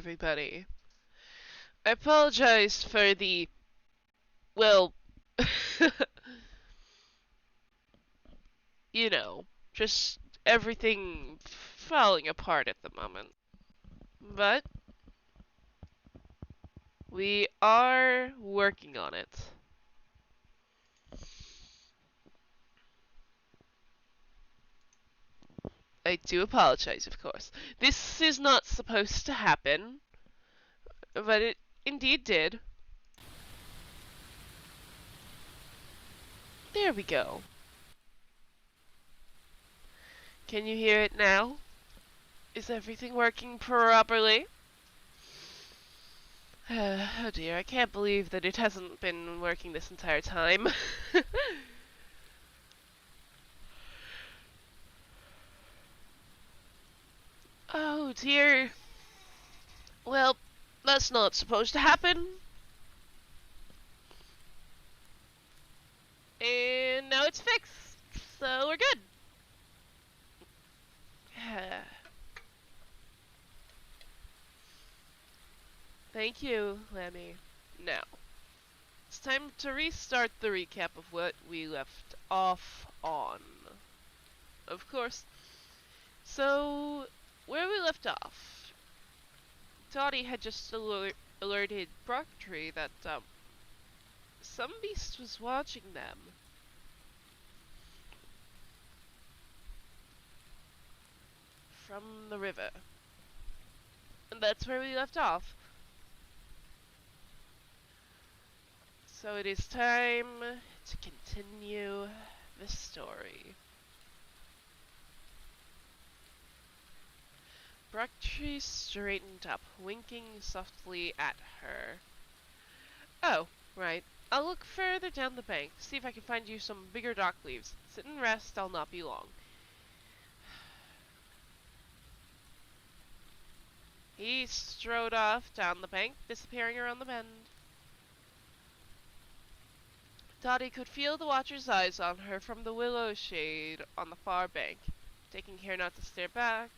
everybody. I apologize for well, you know, just everything falling apart at the moment. But we are working on it. I do apologize, of course. This is not supposed to happen, but it indeed did. There we go. Can you hear it now? Is everything working properly? Oh dear, I can't believe that it hasn't been working this entire time. Oh dear. Well, that's not supposed to happen. And now it's fixed. So we're good. Thank you, Lemmy. Now, it's time to restart the recap of what we left off on. Of course. So, where we left off, Dottie had just alerted Brocktree that some beast was watching them. From the river. And that's where we left off. So it is time to continue the story. Brocktree straightened up, winking softly at her. Oh, right. I'll look further down the bank, see if I can find you some bigger dock leaves. Sit and rest, I'll not be long. He strode off down the bank, disappearing around the bend. Dottie could feel the watcher's eyes on her from the willow shade on the far bank. Taking care not to stare back,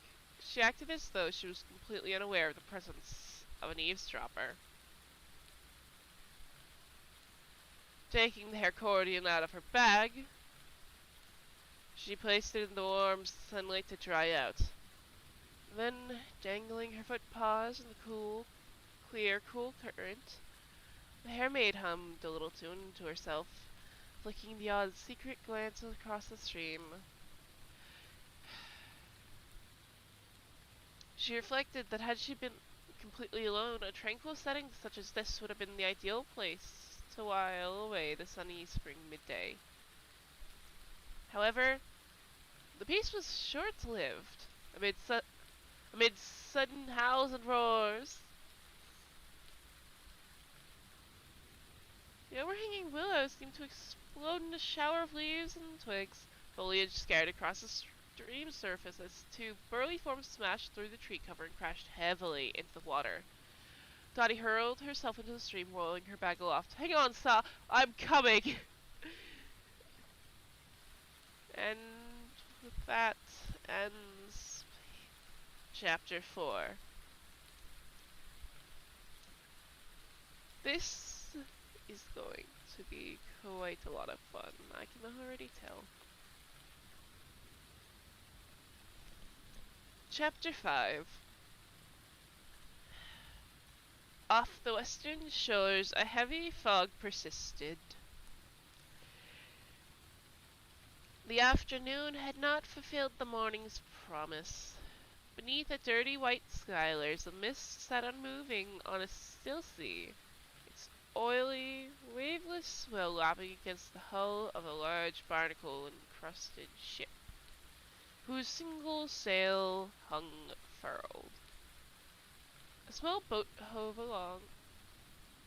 she acted as though she was completely unaware of the presence of an eavesdropper. Taking the accordion out of her bag, she placed it in the warm sunlight to dry out. Then, dangling her foot paws in the cool current, the mermaid hummed a little tune to herself, flicking the odd secret glance across the stream. She reflected that had she been completely alone, a tranquil setting such as this would have been the ideal place to while away the sunny spring midday. However, the peace was short-lived. Amid sudden howls and roars, the overhanging willows seemed to explode in a shower of leaves and twigs. Foliage scattered across the stream surface as two burly forms smashed through the tree cover and crashed heavily into the water. Dottie hurled herself into the stream, rolling her bag aloft. "Hang on, Sa! I'm coming!" And with that ends Chapter 4. This is going to be quite a lot of fun, I can already tell. Chapter 5. Off the western shores, a heavy fog persisted. The afternoon had not fulfilled the morning's promise. Beneath a dirty white skylar, the mist sat unmoving on a still sea, its oily, waveless swell lapping against the hull of a large barnacle-encrusted ship, whose single sail hung furled. A small boat hove along,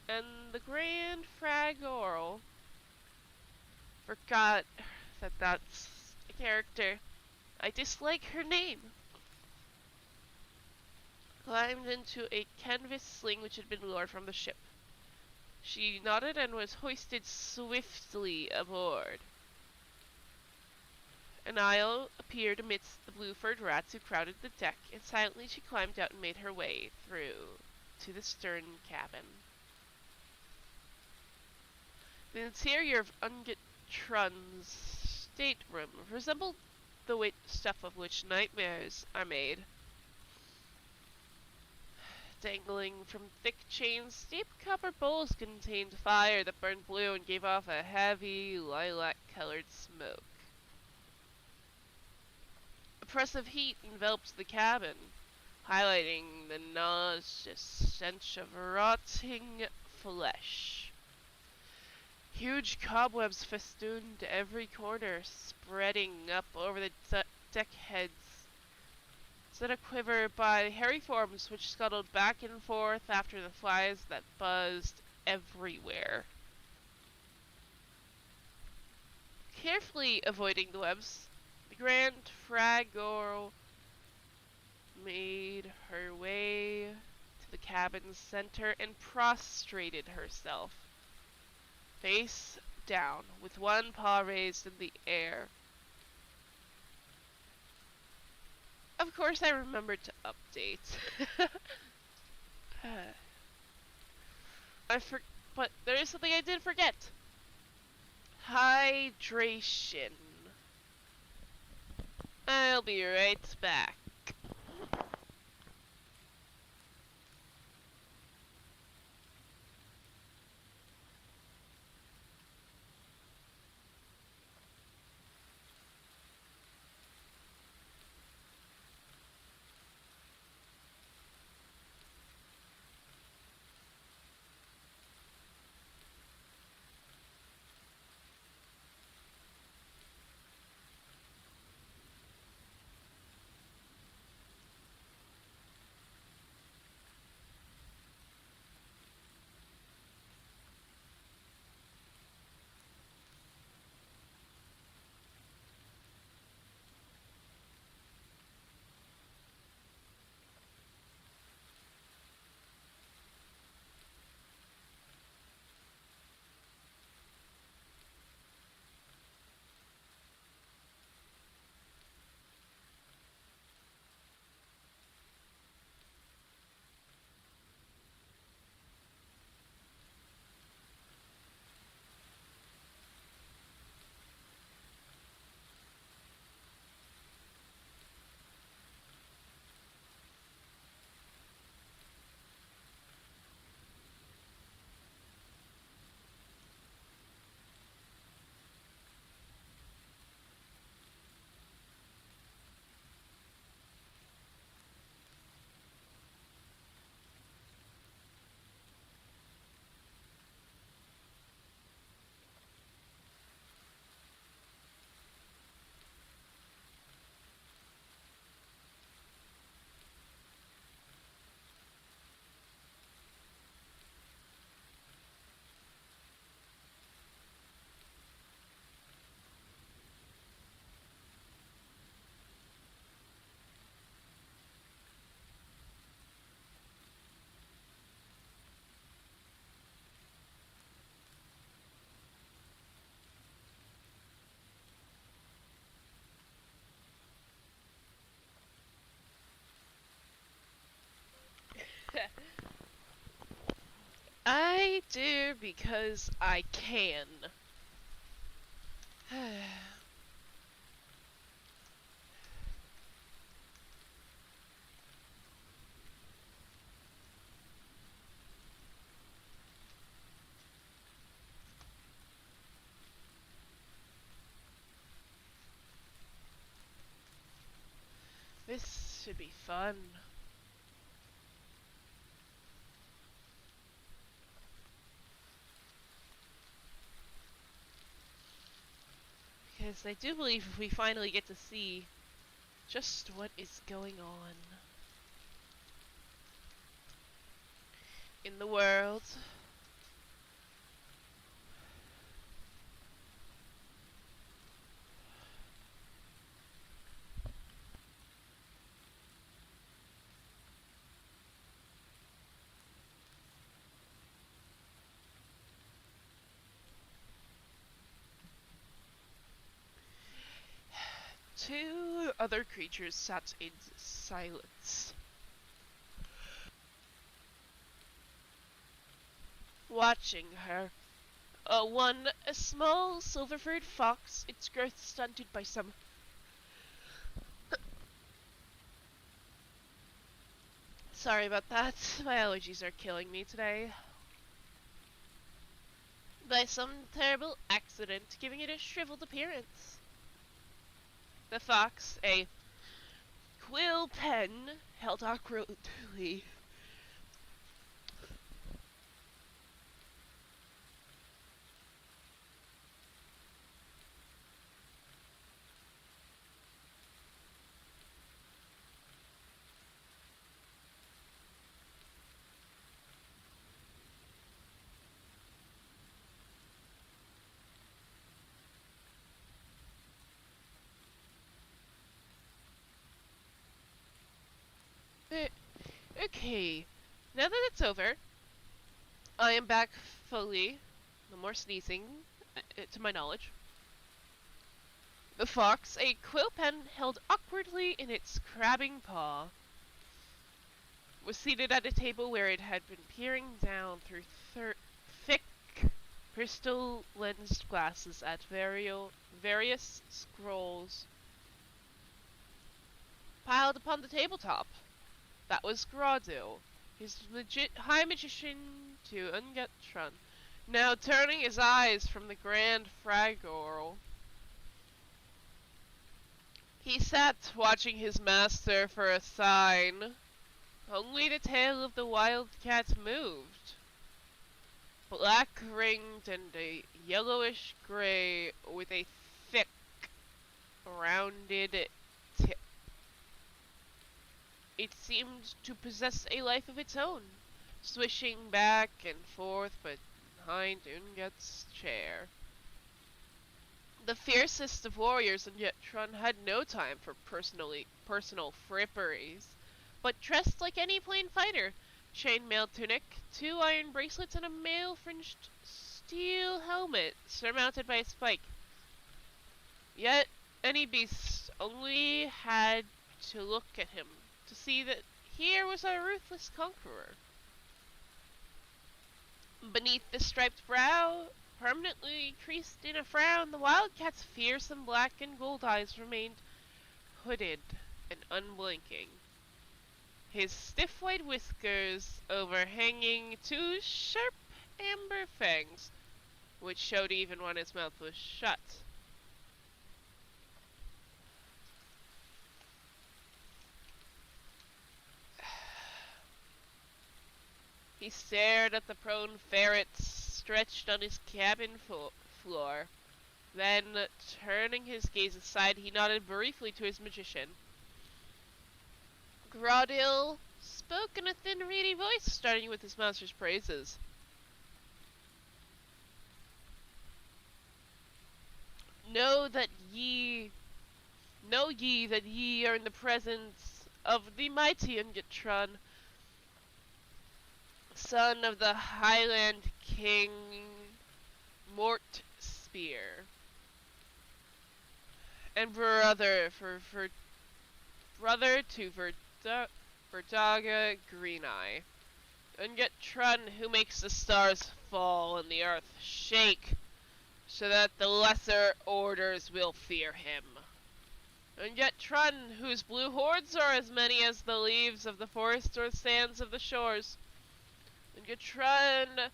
and the Grand Fragorl forgot that that's a character. I dislike her name. Climbed into a canvas sling which had been lowered from the ship. She nodded and was hoisted swiftly aboard. An aisle appeared amidst the blue-furred rats who crowded the deck, and silently she climbed out and made her way through. to the stern cabin. The interior of Ungetron's stateroom resembled the stuff of which nightmares are made. Dangling from thick chains, deep copper bowls contained fire that burned blue and gave off a heavy, lilac-colored smoke. Oppressive heat enveloped the cabin, highlighting the nauseous stench of rotting flesh. Huge cobwebs festooned every corner, spreading up over the deck heads, set a quiver by hairy forms which scuttled back and forth after the flies that buzzed everywhere. Carefully avoiding the webs, the Grand Fragor made her way to the cabin's center and prostrated herself, face down, with one paw raised in the air. Of course, I remembered to update. But there is something I did forget. Hydration. I'll be right back. I do because I can. This should be fun. Because I do believe we finally get to see just what is going on in the world. Two other creatures sat in silence. watching her. A small silver-furred fox, its growth stunted by some... Sorry about that. My allergies are killing me today. By some terrible accident, giving it a shriveled appearance. The fox, a quill pen, held awkwardly. Okay, now that it's over, I am back fully. No more sneezing, to my knowledge. The fox, a quill pen held awkwardly in its crabbing paw, was seated at a table where it had been peering down through thick crystal-lensed glasses at various scrolls piled upon the tabletop. That was Grado, his high magician to Ungetrun, now turning his eyes from the Grand Fragorl. He sat watching his master for a sign. Only the tail of the wildcat moved. Black-ringed and a yellowish-gray with a thick, rounded tip. It seemed to possess a life of its own, swishing back and forth behind Unget's chair. The fiercest of warriors, and yet Trun had no time for personal fripperies, but dressed like any plain fighter, chainmail tunic, 2 iron bracelets, and a mail-fringed steel helmet surmounted by a spike. Yet any beast only had to look at him to see that here was a ruthless conqueror. Beneath the striped brow, permanently creased in a frown, the wildcat's fearsome black and gold eyes remained hooded and unblinking. His stiff white whiskers overhanging 2 sharp amber fangs, which showed even when his mouth was shut. He stared at the prone ferrets stretched on his cabin floor. Then, turning his gaze aside, he nodded briefly to his magician. Grodil spoke in a thin, reedy voice, starting with his master's praises. Know ye that ye are in the presence of the mighty Ungetrun, son of the Highland King Mort Spear, and brother to Verdaga Greeneye, Ungetrun, who makes the stars fall and the earth shake, so that the lesser orders will fear him. Ungetrun, whose blue hordes are as many as the leaves of the forest or sands of the shores. Ungetrun,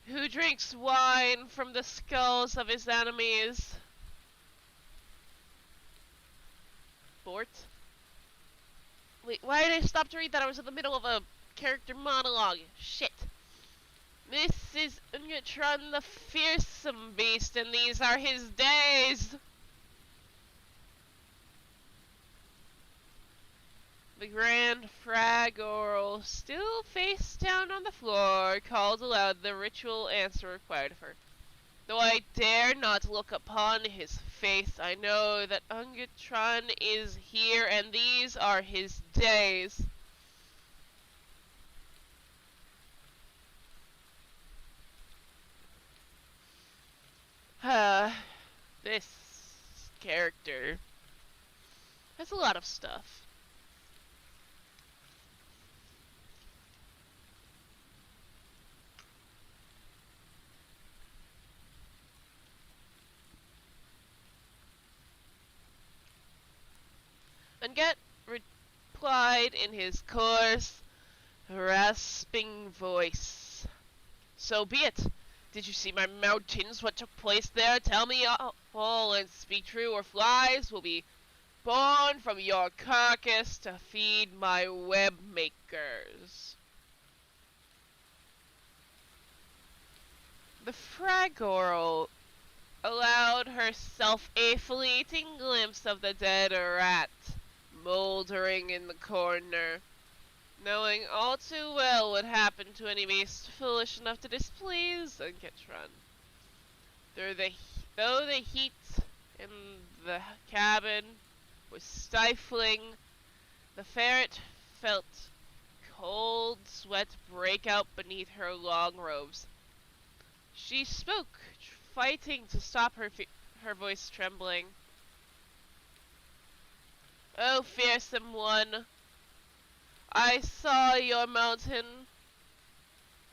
who drinks wine from the skulls of his enemies. Bort? Wait, why did I stop to read that? I was in the middle of a character monologue. Shit. This is Ungetrun, the fearsome beast, and these are his days. The Grand Fragorl, still face down on the floor, called aloud the ritual answer required of her. Though I dare not look upon his face, I know that Ungetrun is here, and these are his days. This character has a lot of stuff. Unget replied in his coarse, rasping voice. So be it. Did you see my mountains? What took place there? Tell me all, and speak true, or flies will be born from your carcass to feed my web makers. The fraggle allowed herself a fleeting glimpse of the dead rat mouldering in the corner, knowing all too well what happened to any beast foolish enough to displease Unketron. Though the heat in the cabin was stifling, the ferret felt cold sweat break out beneath her long robes. She spoke, fighting to stop her voice trembling. Oh, fearsome one, I saw your mountain,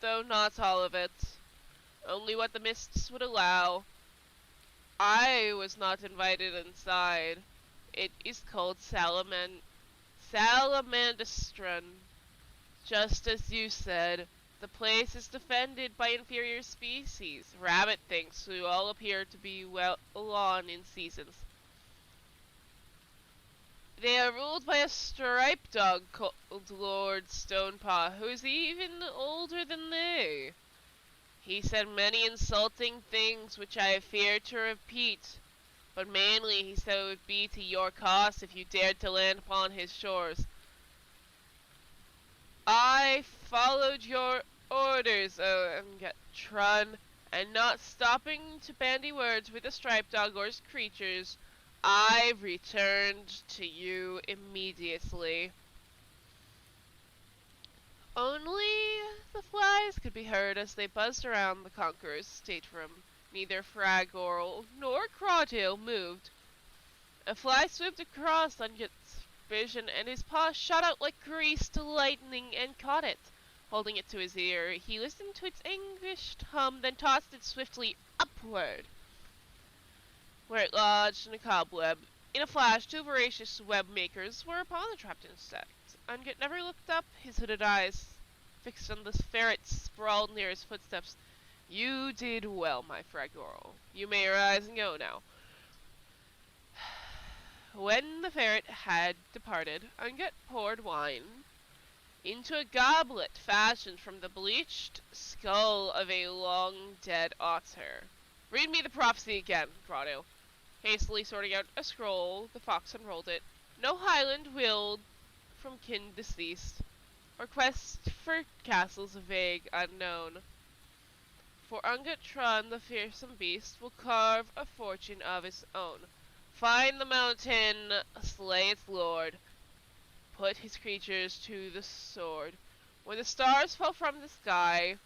though not all of it, only what the mists would allow. I was not invited inside. It is called Salamandastron. Just as you said, the place is defended by inferior species, rabbit things who all appear to be well along in seasons. They are ruled by a striped dog called Lord Stonepaw, who is even older than they. He said many insulting things which I fear to repeat, but mainly he said it would be to your cost if you dared to land upon his shores. I followed your orders, O Angatron, and not stopping to bandy words with the striped dog or his creatures, I returned to you immediately. Only the flies could be heard as they buzzed around the Conqueror's stateroom. Neither Fragorl nor Crawdale moved. A fly swooped across Unget's vision, and his paw shot out like greased lightning and caught it. Holding it to his ear, he listened to its anguished hum, then tossed it swiftly upward, where it lodged in a cobweb. In a flash, two voracious web makers were upon the trapped insect. Unget never looked up, his hooded eyes fixed on the ferret sprawled near his footsteps. You did well, my Fragorl. You may rise and go now. When the ferret had departed, Unget poured wine into a goblet fashioned from the bleached skull of a long-dead otter. Read me the prophecy again, Grotto. Hastily sorting out a scroll, the fox unrolled it. No highland willed from kin deceased, or quest for castles vague unknown. For Ungatron, the fearsome beast, will carve a fortune of his own. Find the mountain, slay its lord, put his creatures to the sword. When the stars fall from the sky,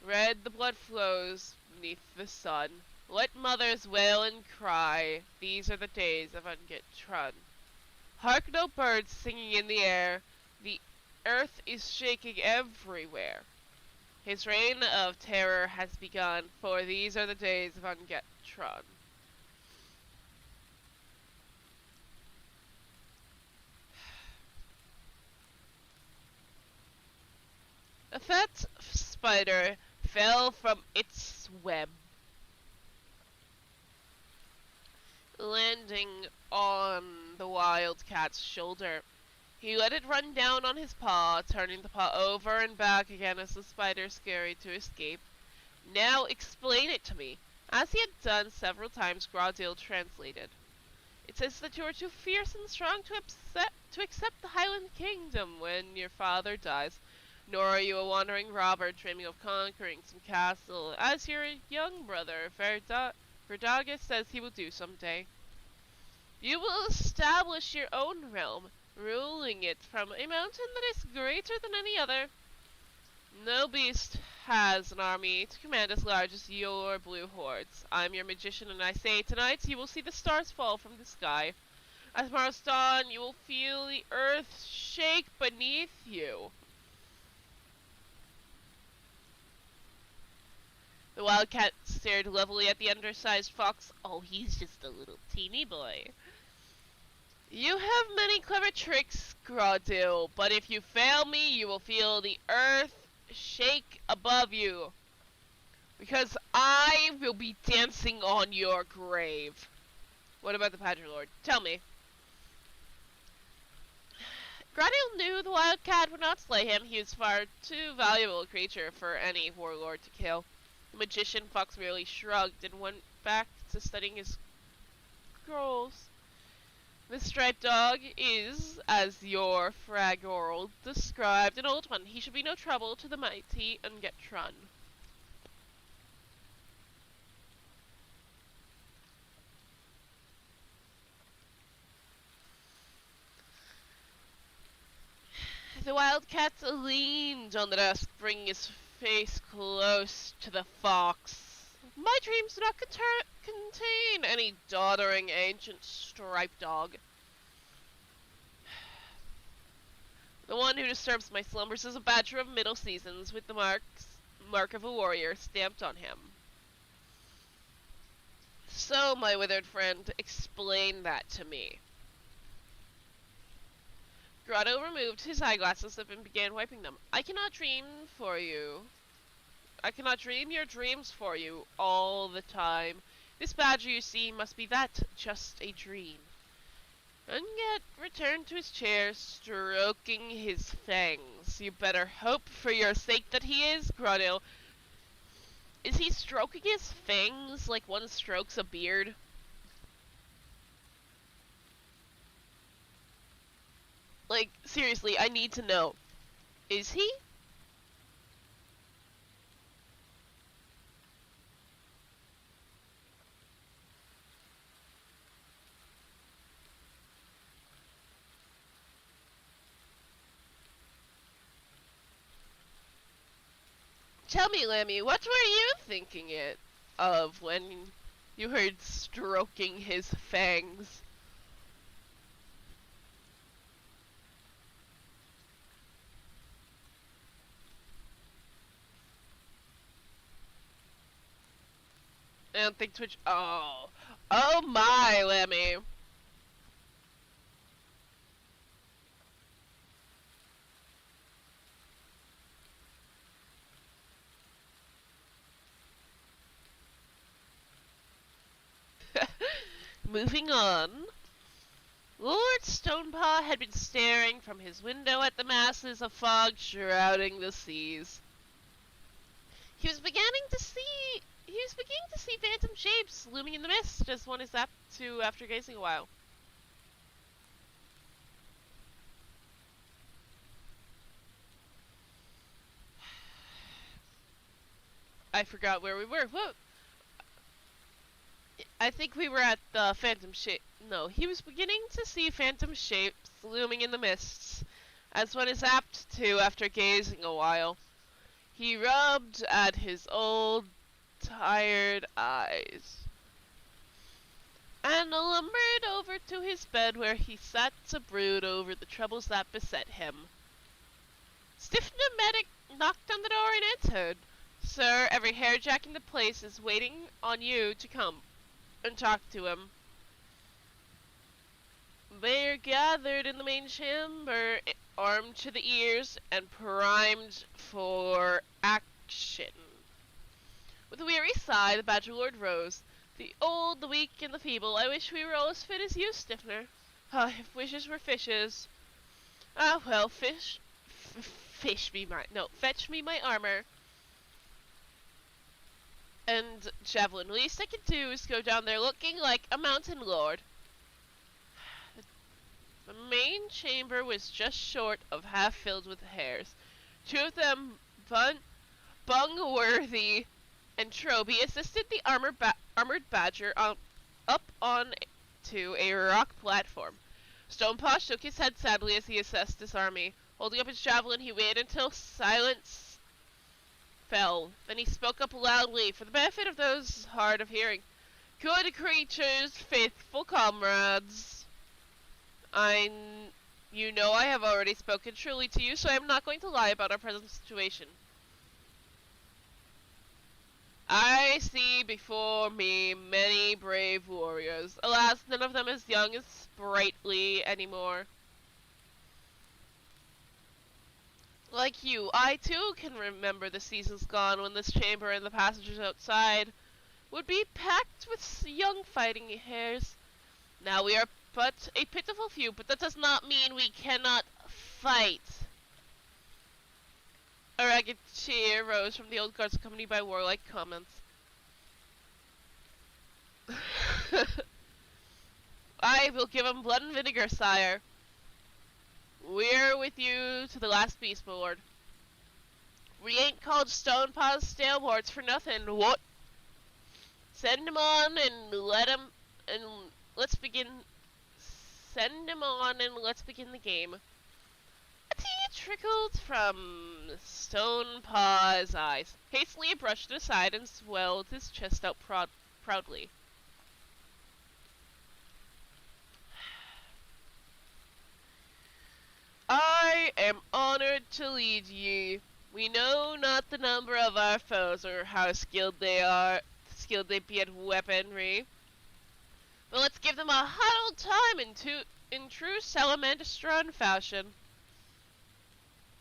red the blood flows beneath the sun. Let mothers wail and cry, these are the days of Ungatron. Hark no birds singing in the air, the earth is shaking everywhere. His reign of terror has begun, for these are the days of Ungatron. A fat spider fell from its web, landing on the wildcat's shoulder. He let it run down on his paw, turning the paw over and back again as the spider scurried to escape. Now explain it to me. As he had done several times, Graudill translated. It says that you are too fierce and strong to accept the Highland Kingdom when your father dies, nor are you a wandering robber dreaming of conquering some castle, as your young brother, Verdagus, says he will do someday. You will establish your own realm, ruling it from a mountain that is greater than any other. No beast has an army to command as large as your blue hordes. I'm your magician, and I say tonight you will see the stars fall from the sky. At tomorrow's dawn, you will feel the earth shake beneath you. The wildcat stared levelly at the undersized fox. Oh, he's just a little teeny boy. You have many clever tricks, Grodil, but if you fail me, you will feel the earth shake above you. Because I will be dancing on your grave. What about the Padre Lord? Tell me. Grodil knew the wild cat would not slay him. He was far too valuable a creature for any warlord to kill. The magician Fox merely shrugged and went back to studying his scrolls. The striped dog is, as your Fragorld described, an old one. He should be no trouble to the mighty Ungetrun. The wildcat leaned on the desk, bringing his face close to the fox. My dreams do not contain any doddering ancient striped dog. The one who disturbs my slumbers is a badger of middle seasons with the mark of a warrior stamped on him. So, my withered friend, explain that to me. Grotto removed his eyeglasses and began wiping them. I cannot dream for you. I cannot dream your dreams for you all the time. This badger you see must be that, just a dream. And yet returned to his chair, stroking his fangs. You better hope for your sake that he is, Grotto. Is he stroking his fangs like one strokes a beard? Like, seriously, I need to know. Is he? Tell me, Lemmy, what were you thinking of when you heard stroking his fangs? I don't think Twitch. Oh. Oh my, Lemmy. Moving on. Lord Stonepaw had been staring from his window at the masses of fog shrouding the seas. He was beginning to see phantom shapes looming in the mist, as one is apt to after gazing a while. I forgot where we were. Whoa! I think we were at the phantom shape. No, he was beginning to see phantom shapes looming in the mists, as one is apt to after gazing a while. He rubbed at his old, tired eyes, and lumbered over to his bed where he sat to brood over the troubles that beset him. Stiffner Medic knocked on the door and entered. Sir, every hairjack in the place is waiting on you to come and talk to him. They're gathered in the main chamber, armed to the ears and primed for action. With a weary sigh, the Badger Lord rose. The old, the weak, and the feeble, I wish we were all as fit as you, Stiffner. Ah, if wishes were fishes. Ah, well, fetch me my armor. And javelin. Least I can do is go down there looking like a mountain lord. The main chamber was just short of half filled with hares. Two of them, Bungworthy and Troby, assisted the armored badger up on to a rock platform. Stonepaw shook his head sadly as he assessed his army. Holding up his javelin, he waited until silence fell. Then he spoke up loudly for the benefit of those hard of hearing. Good creatures, faithful comrades. You know I have already spoken truly to you, so I am not going to lie about our present situation. I see before me many brave warriors. Alas, none of them as young and sprightly anymore. Like you, I too can remember the seasons gone when this chamber and the passages outside would be packed with young fighting hares. Now we are but a pitiful few, but that does not mean we cannot fight. A ragged cheer rose from the old guards accompanied by warlike comments. I will give him blood and vinegar, sire. We're with you to the last beast, my lord. We ain't called Stonepaw's stalwarts for nothing. What? Send him on and let's begin. Send him on and let's begin the game. A tear trickled from Stonepaw's eyes. Hastily he brushed it aside and swelled his chest out proudly. I am honored to lead ye. We know not the number of our foes or how skilled they be at weaponry. But let's give them a hot old time in true Salamandastron fashion.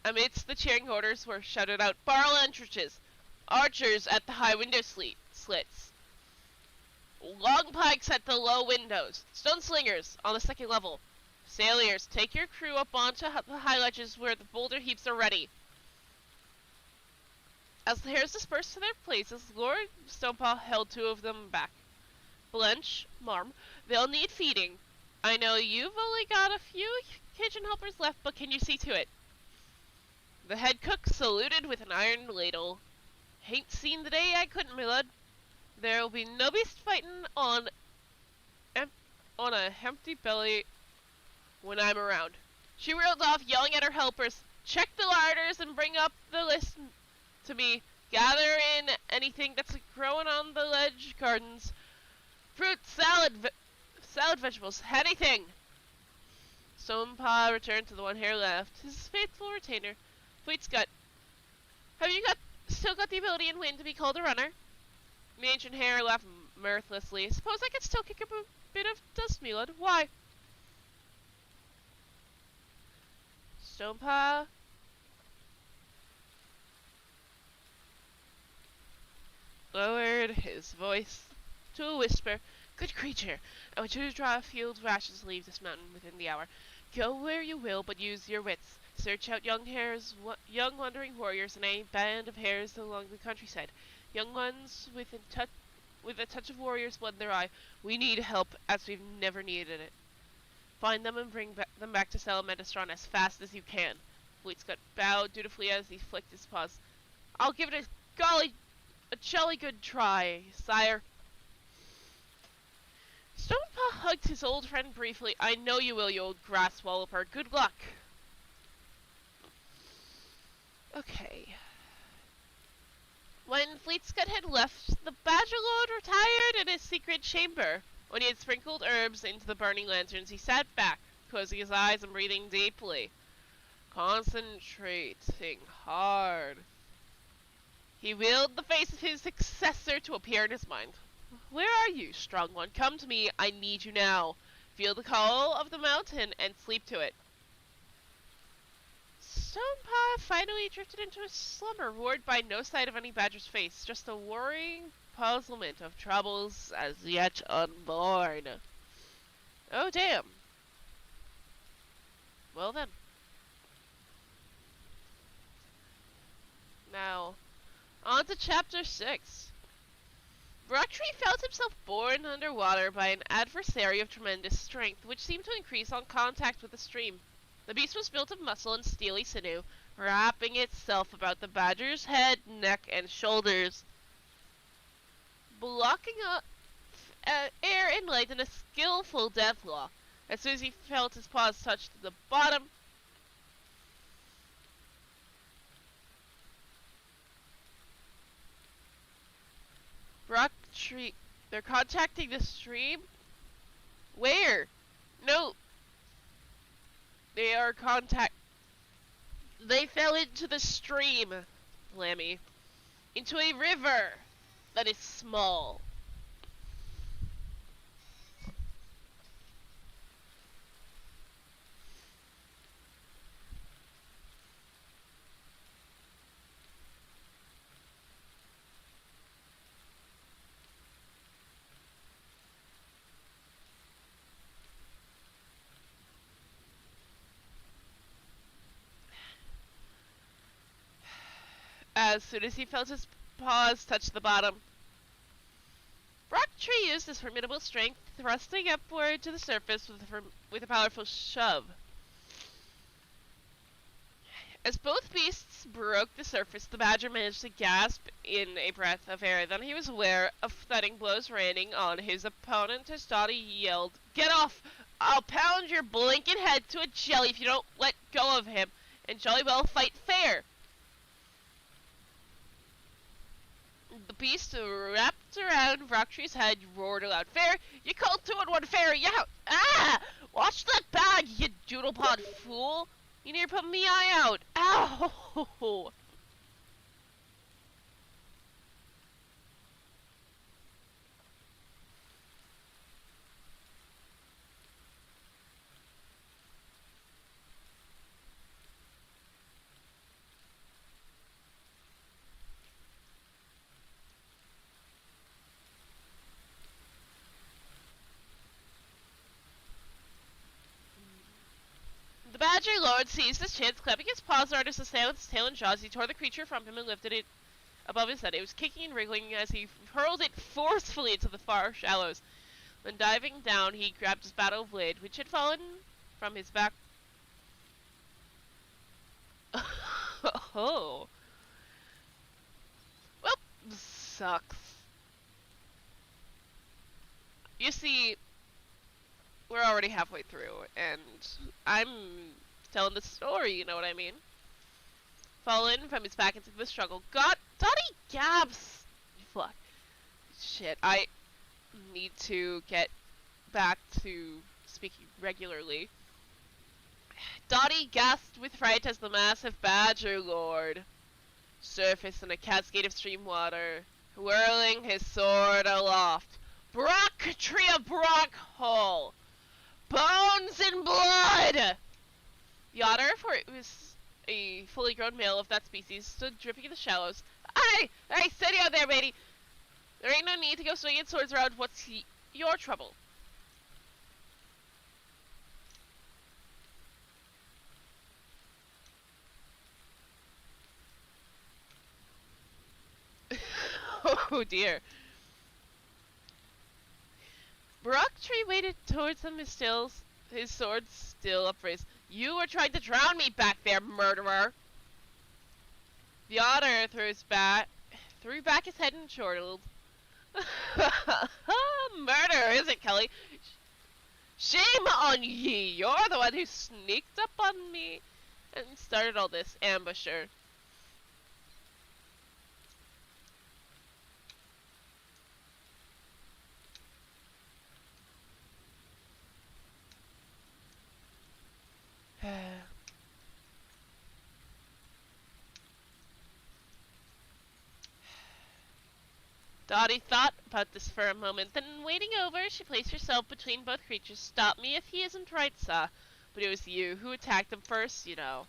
Amidst the cheering orders were shouted out, barrel entrances, archers at the high window slits, long pikes at the low windows, stone slingers on the second level. Sailors, take your crew up onto the high ledges where the boulder heaps are ready. As the hares dispersed to their places, Lord Stonepaw held two of them back. Blanche, Marm, they'll need feeding. I know you've only got a few kitchen helpers left, but can you see to it? The head cook saluted with an iron ladle. Hain't seen the day I couldn't, my lad. There'll be no beast fighting on a empty belly when I'm around. She reeled off, yelling at her helpers, check the larders and bring up the list to me. Gather in anything that's growing on the ledge gardens. Fruit, salad, vegetables, anything. Stonepaw returned to the one hare left, his faithful retainer, Fleetscut. Have you still got the ability in wind to be called a runner? The ancient hare laughed mirthlessly. Suppose I could still kick up a bit of dust, my lord. Why? Stonepaw lowered his voice to a whisper. Good creature, I want you to draw a field rations to leave this mountain within the hour. Go where you will, but use your wits. Search out young wandering warriors and any band of hares along the countryside. Young ones with a touch of warrior's blood in their eye. We need help as we've never needed it. Find them and bring them back to Salamandastron as fast as you can. Fleetscut bowed dutifully as he flicked his paws. I'll give it a jolly good try, sire. Stonepaw hugged his old friend briefly. I know you will, you old grass walloper. Good luck. Okay. When Fleetscut had left, the Badger Lord retired in his secret chamber. When he had sprinkled herbs into the burning lanterns, he sat back, closing his eyes and breathing deeply, concentrating hard. He willed the face of his successor to appear in his mind. Where are you, strong one? Come to me. I need you now. Feel the call of the mountain and sleep to it. Stonepaw finally drifted into a slumber, rewarded by no sight of any badger's face, just a worrying puzzlement of troubles as yet unborn. Oh, damn. Well then. Now, on to Chapter 6. Brocktree felt himself borne underwater by an adversary of tremendous strength, which seemed to increase on contact with the stream. The beast was built of muscle and steely sinew, wrapping itself about the badger's head, neck, and shoulders, blocking up air and light in a skillful deathclaw. As soon as he felt his paws touch the bottom, Brocktree, they're contacting the stream? Where? No. They fell into the stream, Lammy. Into a river. that is small. As soon as he felt his paws touch the bottom, Brocktree used his formidable strength, thrusting upward to the surface with a powerful shove. As both beasts broke the surface, the badger managed to gasp in a breath of air. Then he was aware of thudding blows raining on his opponent as Dottie yelled, "Get off! I'll pound your blinking head to a jelly if you don't let go of him, and jolly well fight fair." The beast wrapped around Brocktree's head, roared aloud, "Fair! You called 2-on-1 fair! Yeah! Ah! Watch that bag, you doodlepod fool! You near put me eye out! Ow!" The Badger Lord seized his chance, clapping his paws hard as the sail with his tail and jaws. He tore the creature from him and lifted it above his head. It was kicking and wriggling as he hurled it forcefully into the far shallows. Then diving down, he grabbed his battle blade, which had fallen from his back. Oh. Well, sucks. You see, we're already halfway through, and I'm telling the story, you know what I mean? Fallen from his back into the struggle. God, Dottie Gabs! Fuck. Shit, I need to get back to speaking regularly. Dottie gasped with fright as the massive Badger Lord surfaced in a cascade of stream water, whirling his sword aloft. "Brocktree of Brockhole! Bones and blood!" The otter, for it was a fully grown male of that species, stood dripping in the shallows. Hey, steady out there, matey! There ain't no need to go swinging swords around. What's your trouble?" Oh dear. Brocktree waded towards him, his sword still upraised. "You were trying to drown me back there, murderer!" The otter threw back his head and chortled. "Murder, is it, Kelly? Shame on ye! You're the one who sneaked up on me and started all this, ambusher." Dottie thought about this for a moment, then wading over, she placed herself between both creatures. "Stop me if he isn't right, sir, but it was you who attacked him first, you know."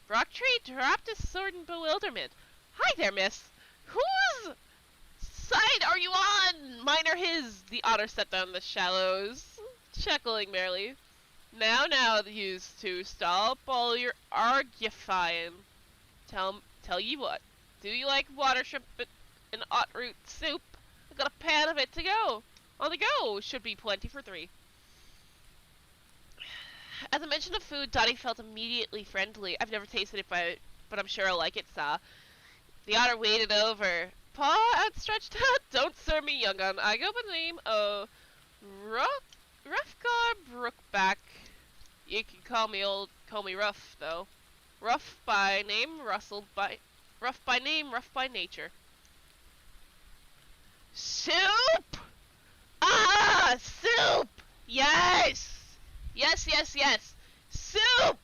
Brocktree dropped his sword in bewilderment. "Hi there, miss. Whose side are you on? Mine or his?" The otter set down the shallows, chuckling merrily. Now, yous two, stop all your argufying. Tell ye what. Do you like water shrimp and root soup? I've got a pan of it to go. On the go. Should be plenty for 3. At the mention of food, Dottie felt immediately friendly. "I've never tasted it, but I'm sure I'll like it, sir." The otter waded over. Paw outstretched. "Don't serve me, young un. I go by the name of Roughgar Brookback. You can call me Rough, though. Rough by name, rough by nature." "Soup! Ah, soup! Yes! Yes! Soup!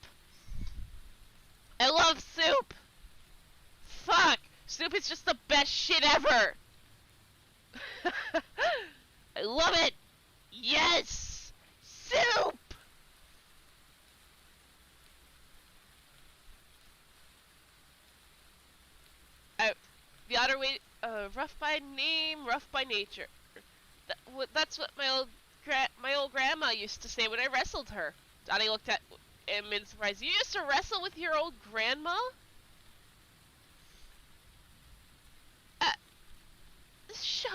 I love soup! Fuck! Soup is just the best shit ever! I love it! Yes! Soup! The otter wait, rough by name, rough by nature. That's what my old grandma used to say when I wrestled her. Donnie looked at him in surprise. You used to wrestle with your old grandma? Uh, shut.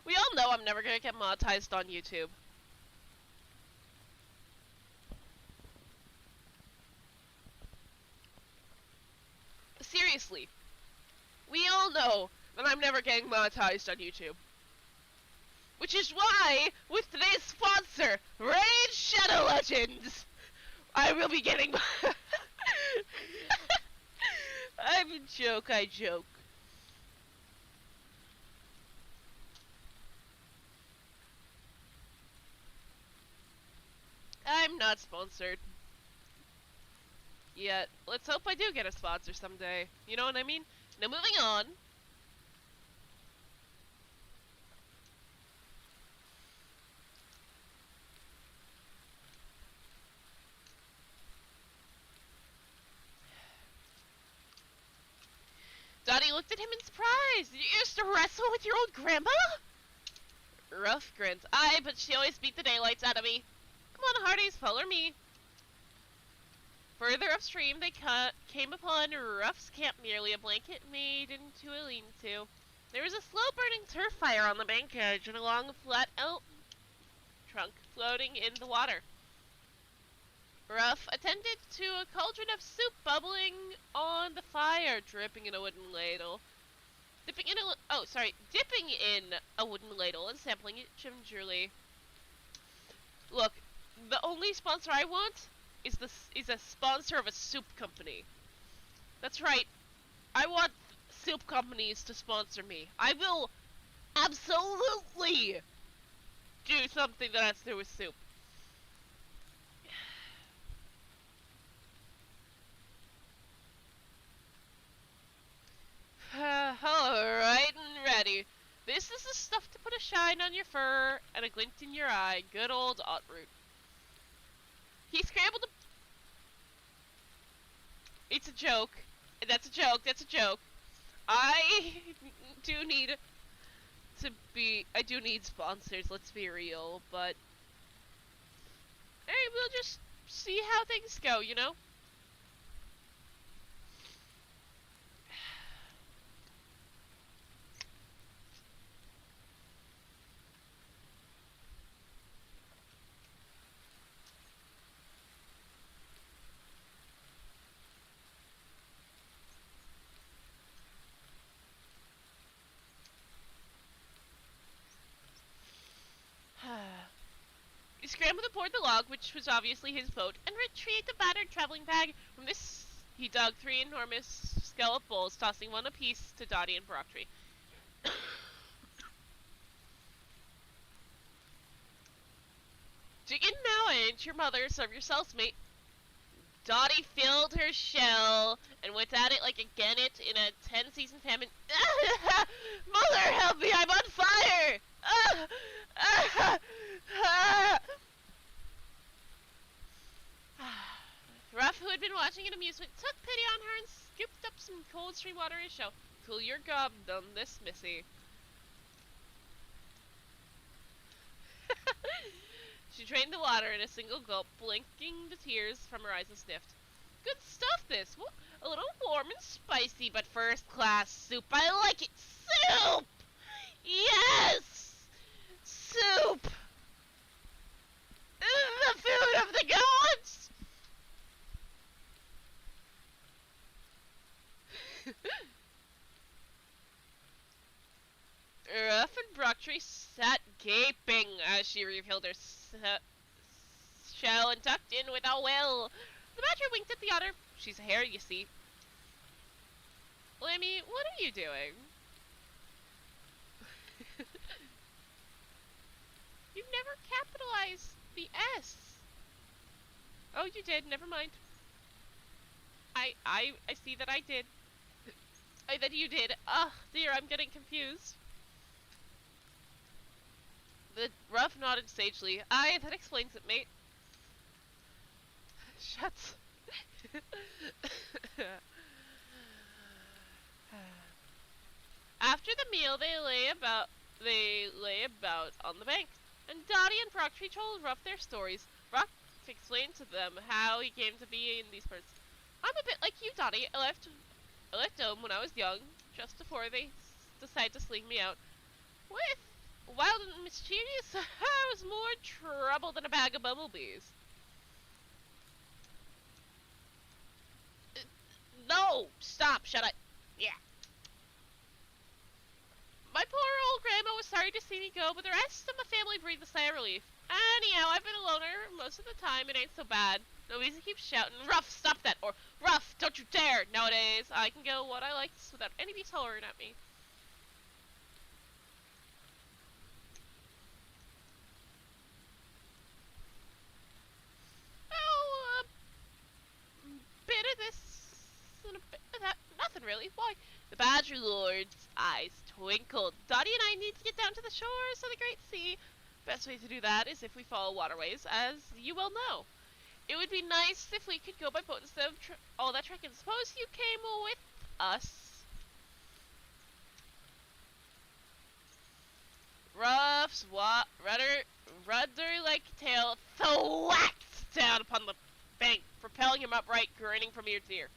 We all know I'm never gonna get monetized on YouTube. Seriously. We all know that I'm never getting monetized on YouTube. Which is why, with today's sponsor, Raid Shadow Legends, I will be getting... I'm a joke, I joke. I'm not sponsored. Yet. Let's hope I do get a sponsor someday. You know what I mean? Now moving on. Dottie looked at him in surprise. You used to wrestle with your old grandma? Ruff grins. Aye, but she always beat the daylights out of me. Come on, hearties, follow me. Further upstream, they came upon Ruff's camp, merely a blanket made into a lean-to. There was a slow-burning turf fire on the bank edge and a long, flat elm trunk floating in the water. Ruff attended to a cauldron of soup bubbling on the fire, dipping in a wooden ladle and sampling it gingerly. Look, the only sponsor I want is a sponsor of a soup company. That's right. I want soup companies to sponsor me. I will absolutely do something that has to do with soup. Alright and ready. This is the stuff to put a shine on your fur and a glint in your eye. Good old Otroot. He scrambled. It's a joke. That's a joke. That's a joke. I do need sponsors. Let's be real, but hey, we'll just see how things go. You know. He scrambled aboard the log, which was obviously his boat, and retrieved a battered traveling bag. From this, he dug 3 enormous scallop bowls, tossing one apiece to Dottie and Brocktree. Dig in now, ain't your mother. Serve yourselves, mate. Dottie filled her shell and went at it like a gannet in a 10-season famine. Mother, help me! I'm on fire! Ruff, who had been watching in amusement, took pity on her and scooped up some cold stream water in his shell. Cool your gob, done this, missy. She drained the water in a single gulp, blinking the tears from her eyes and sniffed. Good stuff, this. A little warm and spicy, but first-class soup. I like it. Soup! Yes! Soup! The food of the gods! Ruff and Brocktree sat gaping as she refilled her shell and tucked in with a will. The badger winked at the otter. She's a hare, you see. Lemmy, what are you doing? You never capitalized the S. Oh, you did. Never mind. I see that I did. That you did. Oh, dear, I'm getting confused. The rough nodded sagely. Aye, that explains it, mate. Shuts. After the meal, They lay about on the bank, and Dottie and Brocktree told Ruff their stories. Ruff explained to them how he came to be in these parts. I'm a bit like you, Dottie. I left home when I was young, just before they decided to sling me out. With wild and mischievous, I was more trouble than a bag of bumblebees. No! Stop! Shut up! Yeah. My poor old grandma was sorry to see me go, but the rest of my family breathed a sigh of relief. Anyhow, I've been a loner most of the time. It ain't so bad. Nobody keeps shouting, Ruff, stop that! Or, Ruff, don't you dare! Nowadays, I can go what I like without anybody hollering at me. Oh, a bit of this and a bit of that. Nothing really. Why? The Badger Lord's eyes twinkled. Dottie and I need to get down to the shores of the Great Sea. Best way to do that is if we follow waterways, as you well know. It would be nice if we could go by boat instead of all that trekking. Suppose you came with us. Ruff's rudder-like tail thwacked down upon the bank, propelling him upright, grinning from ear to ear.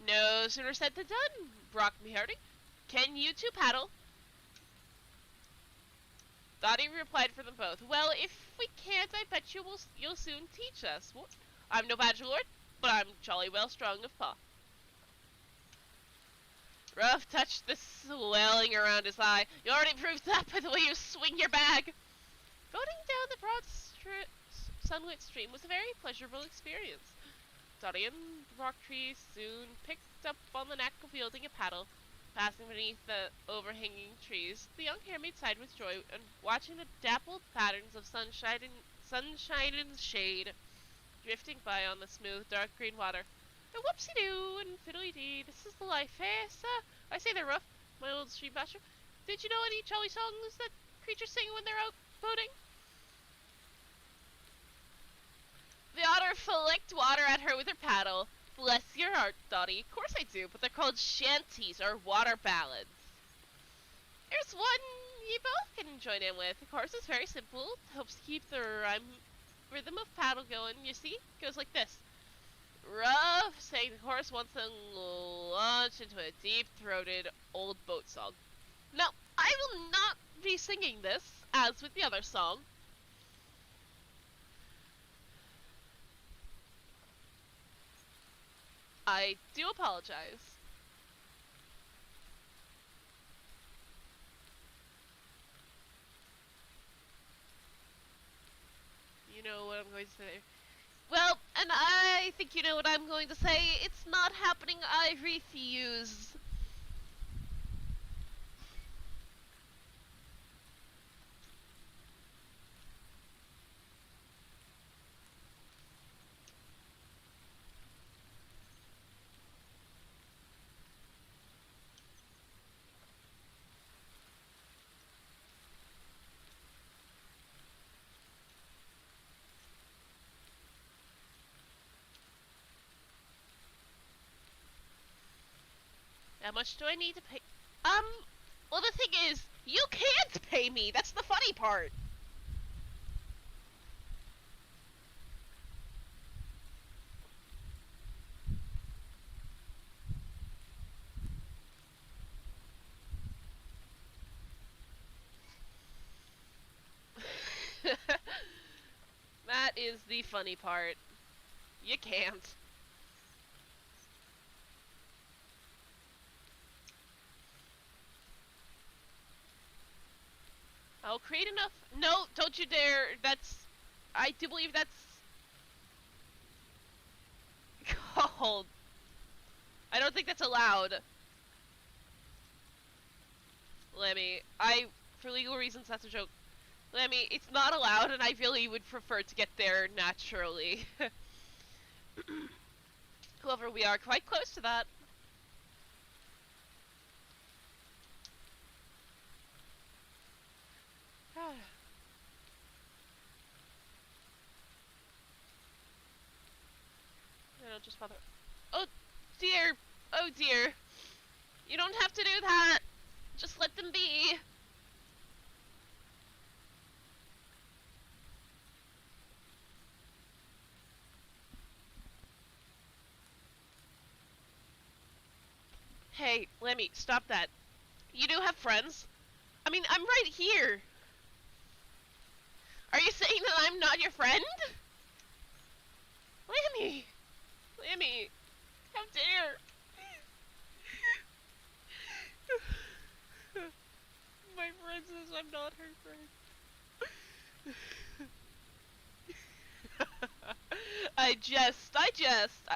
No sooner said than done, Brock me hearty. Can you two paddle? Dottie replied for them both. Well, if we can't, I bet you'll soon teach us. What? I'm no Badger Lord, but I'm jolly well strong of paw. Ruff touched the swelling around his eye. You already proved that by the way you swing your bag. Boating down the broad sunlit stream was a very pleasurable experience. Dottie and Brocktree soon picked up on the knack of wielding a paddle. Passing beneath the overhanging trees, the young mermaid sighed with joy and watching the dappled patterns of sunshine and shade drifting by on the smooth, dark green water. And whoopsie-doo and fiddly-dee, this is the life, eh, sir? I say there, Ruff, my old stream basher. Did you know any jolly songs that creatures sing when they're out boating? The otter flicked water at her with her paddle. Bless your heart, Dottie. Of course I do, but they're called shanties or water ballads. There's one you both can join in with. The chorus is very simple. It helps keep the rhythm of paddle going. You see? It goes like this. Ruff sang the chorus once and launched into a deep-throated old boat song. Now, I will not be singing this, as with the other song. I do apologize. You know what I'm going to say. Well, and I think you know what I'm going to say. It's not happening, I refuse. How much do I need to pay? Well, the thing is, you can't pay me. That's the funny part. That is the funny part. You can't. I'll create enough. No, don't you dare. I do believe that's called. I don't think that's allowed. Lemmy, for legal reasons, that's a joke. Lemmy, it's not allowed, and I really would prefer to get there naturally. However, we are quite close to that. just bother. Oh, dear. Oh, dear. You don't have to do that. Just let them be. Hey, Lemmy, stop that. You do have friends. I mean, I'm right here. Are you saying that I'm not your friend? Lemmy! Lemmy! How dare! My friend says I'm not her friend. I jest.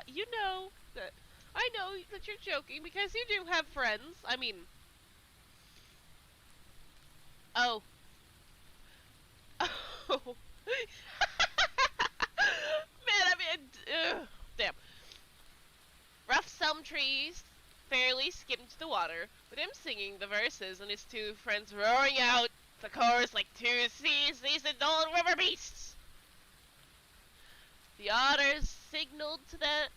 You know that. I know that you're joking because you do have friends. I mean. Oh. Oh. Man, I mean. Damn. Rough some trees fairly skimmed the water, with him singing the verses and his two friends roaring out the chorus like two seasoned old river beasts. The otters signaled to them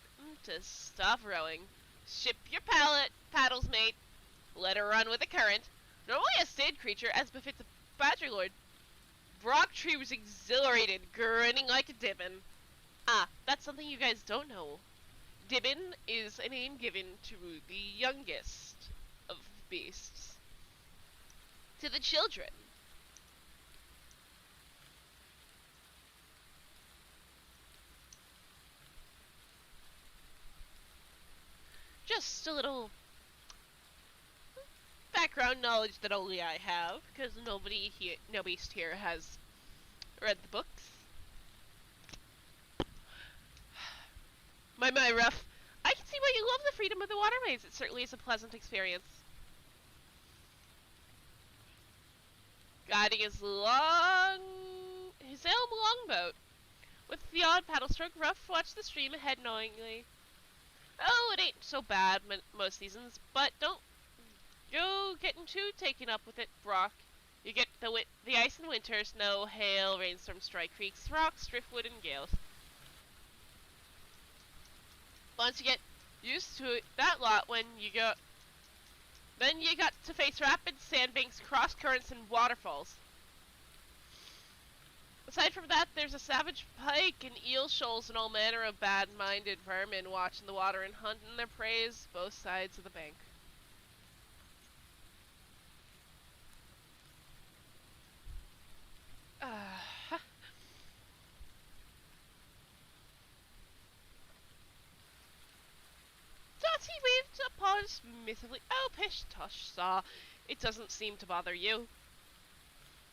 to stop rowing. Ship your paddles, mate. Let her run with the current. Normally a staid creature, as befits a badger lord, Brocktree was exhilarated, grinning like a dibbin. Ah, that's something you guys don't know. Dibbin is a name given to the youngest of beasts. To the children. Just a little background knowledge that only I have, because no beast here has read the books. My, Ruff. I can see why you love the freedom of the waterways. It certainly is a pleasant experience. Guiding his elm longboat. With the odd paddle stroke, Ruff watched the stream ahead knowingly. Oh, it ain't so bad most seasons, but don't go getting too taken up with it, Brock. You get the ice in winter, snow, hail, rainstorms, dry creeks, rocks, driftwood, and gales. Once you get used to that lot, then you got to face rapids, sandbanks, cross currents, and waterfalls. Aside from that, there's a savage pike and eel shoals and all manner of bad-minded vermin watching the water and hunting their preys both sides of the bank. Dottie waved a paw submissively. Oh, pish tush, saw. It doesn't seem to bother you.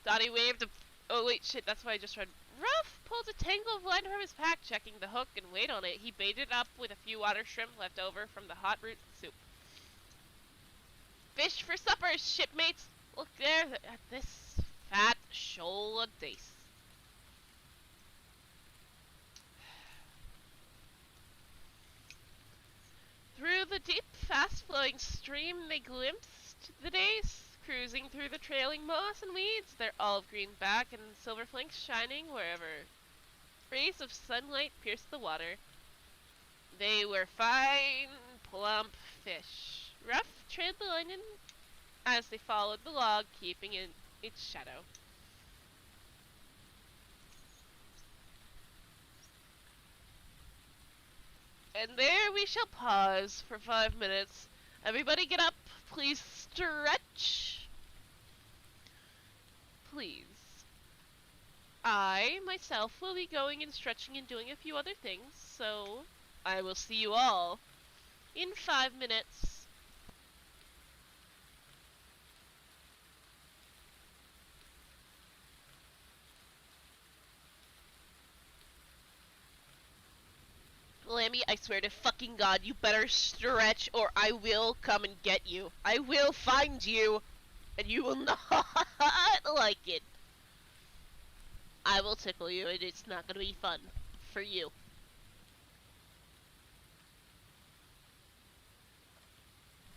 Dottie waved a... Oh, wait, shit, that's what I just read. Ruff pulled a tangle of line from his pack, checking the hook and weight on it. He baited up with a few water shrimp left over from the hot root soup. Fish for supper, shipmates! Look there at this fat shoal of dace. Through the deep, fast-flowing stream they glimpsed the dace, cruising through the trailing moss and weeds, their olive-green back and silver flanks shining wherever rays of sunlight pierced the water. They were fine, plump fish. Ruff trailed the line in as they followed the log, keeping in its shadow. And there we shall pause for 5 minutes. Everybody get up. Please stretch. Please. I, myself, will be going and stretching and doing a few other things, so I will see you all in 5 minutes. Lammy, I swear to fucking God, you better stretch or I will come and get you. I will find you, and you will not like it. I will tickle you, and it's not gonna be fun for you.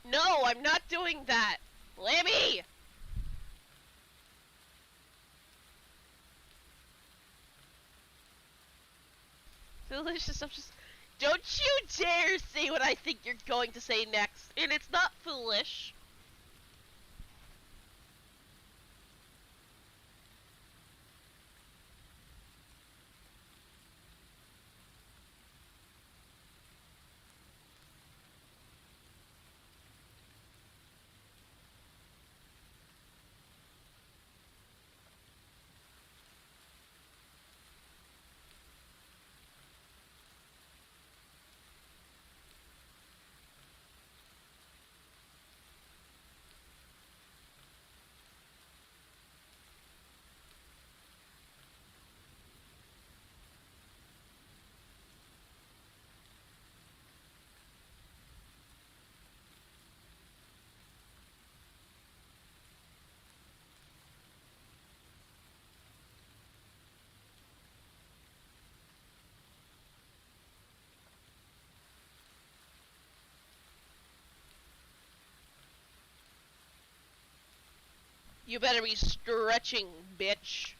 No, I'm not doing that! Lammy! Delicious, I'm just... Don't you dare say what I think you're going to say next. And it's not foolish. You better be stretching, bitch.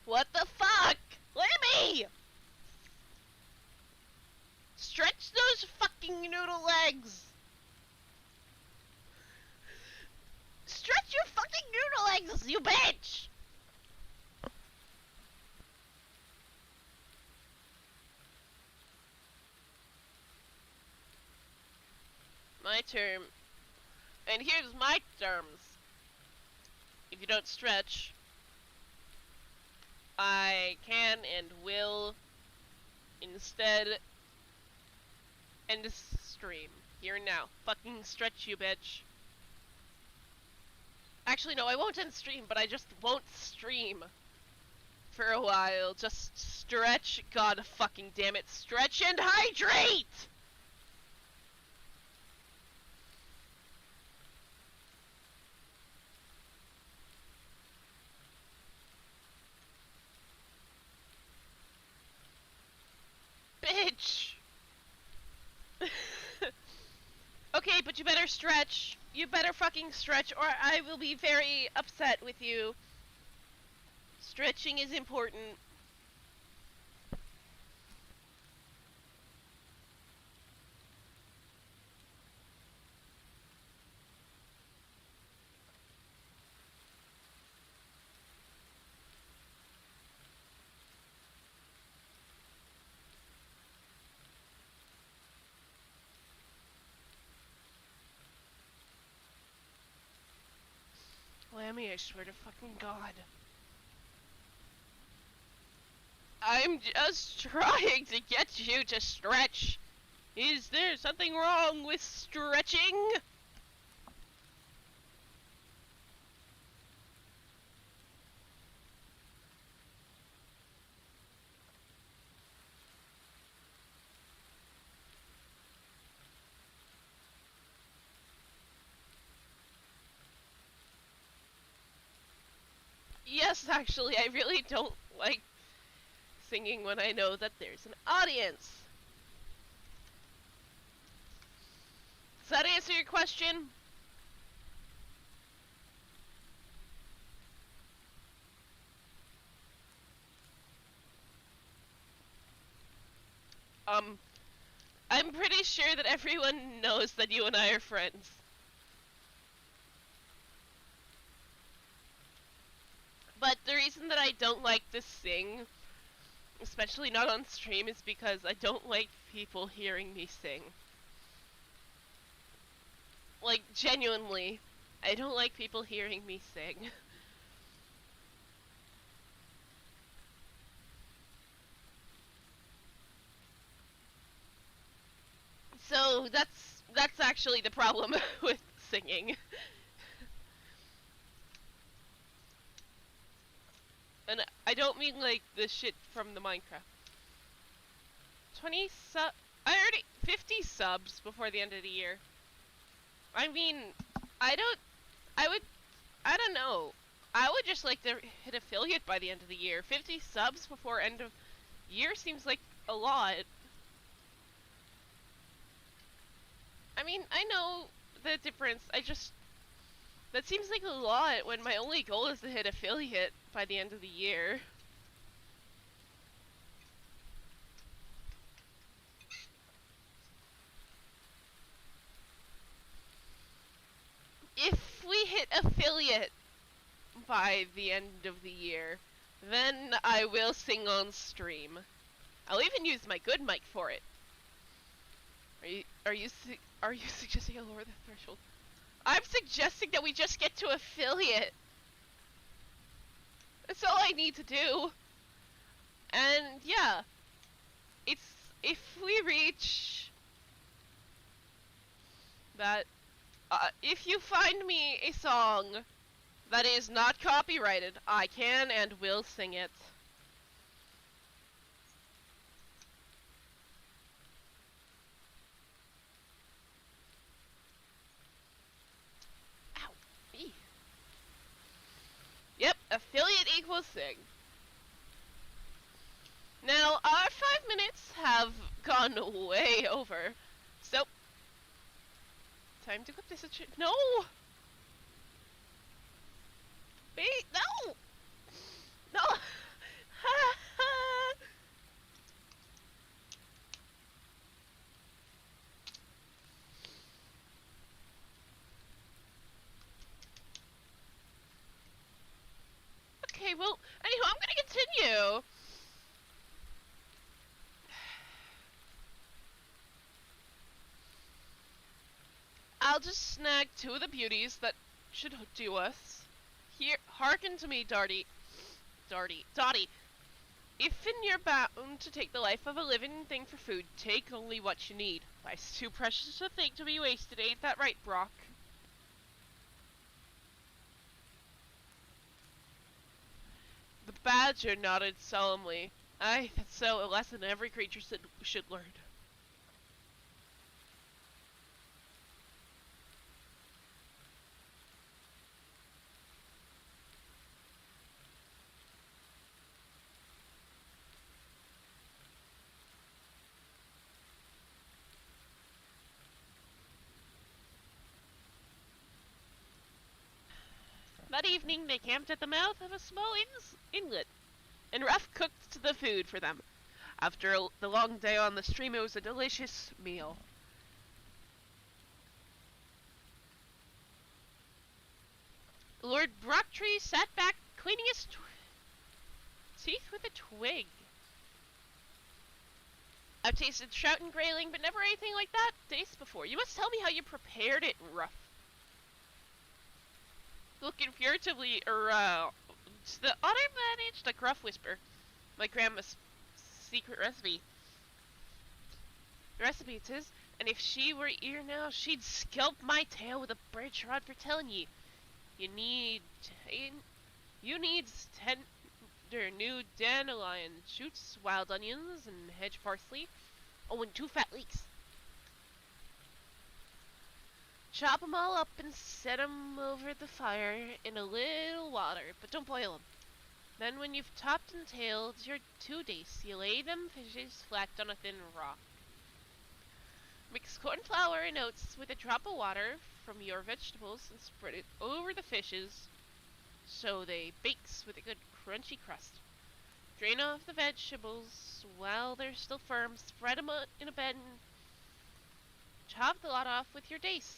What the fuck? Let me! Stretch those fucking noodle legs! Stretch your fucking noodle legs, you bitch! My term. And here's my terms. If you don't stretch, I can and will instead end this stream. Here and now. Fucking stretch, you bitch. Actually, no, I won't end stream, but I just won't stream for a while. Just stretch. God fucking damn it. Stretch and hydrate! Bitch! Okay, but you better stretch. You better fucking stretch, or I will be very upset with you. Stretching is important. Lammy, I swear to fucking God. I'm just trying to get you to stretch. Is there something wrong with stretching? Yes, actually, I really don't like singing when I know that there's an audience. Does that answer your question? I'm pretty sure that everyone knows that you and I are friends. But the reason that I don't like to sing, especially not on stream, is because I don't like people hearing me sing. Like, genuinely, I don't like people hearing me sing. So that's actually the problem with singing. And I don't mean like the shit from the Minecraft. 20 sub. I already 50 subs before the end of the year. I mean, I don't know. I would just like to hit affiliate by the end of the year. 50 subs before end of year seems like a lot. I mean, I know the difference. That seems like a lot when my only goal is to hit affiliate by the end of the year. If we hit affiliate by the end of the year, then I will sing on stream. I'll even use my good mic for it. Are you suggesting I lower the threshold? I'm suggesting that we just get to affiliate. That's all I need to do. And yeah, if we reach that, if you find me a song that is not copyrighted, I can and will sing it. Ow. Eee. Yep, affiliate equals sing. Now, our 5 minutes have gone way over, so time to clip this. No! Wait, no! No! Okay, well, anyhow, I'm gonna continue. I'll just snag 2 of the beauties that should do us. Here, hearken to me, Dottie. If you're bound to take the life of a living thing for food, take only what you need. Life's too precious a thing to be wasted, ain't that right, Brock? The badger nodded solemnly. Aye, that's so, a lesson every creature should learn. That evening, they camped at the mouth of a small inlet, and Ruff cooked the food for them. After the long day on the stream, it was a delicious meal. Lord Brocktree sat back, cleaning his teeth with a twig. I've tasted trout and grayling, but never anything like that taste before. You must tell me how you prepared it, Ruff. Looking furtively around, the otter managed a gruff whisper. My grandma's secret recipe. Recipe it is, and if she were here now, she'd scalp my tail with a birch rod for telling ye. You need tender new dandelion shoots, wild onions, and hedge parsley. Oh, and 2 fat leeks. Chop 'em all up and set 'em over the fire in a little water, but don't boil 'em. Then when you've topped and tailed your 2 dace, you lay them fishes flat on a thin rock. Mix corn flour and oats with a drop of water from your vegetables and spread it over the fishes so they bakes with a good crunchy crust. Drain off the vegetables while they're still firm, spread 'em in a bed, and chop the lot off with your dace.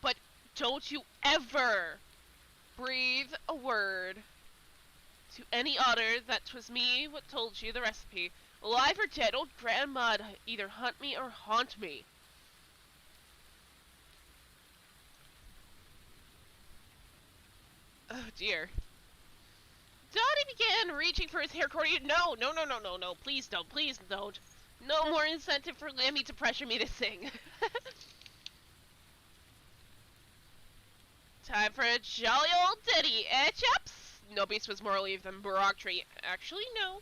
But don't you ever breathe a word to any otter that 'twas me what told you the recipe. Alive or dead, old grandma'd either hunt me or haunt me. Oh dear. Dottie began reaching for his hair cord. No, please don't. No more incentive for Lammy to pressure me to sing. Time for a jolly old ditty, eh, chaps? No beast was more relieved than Brocktree. Actually, no.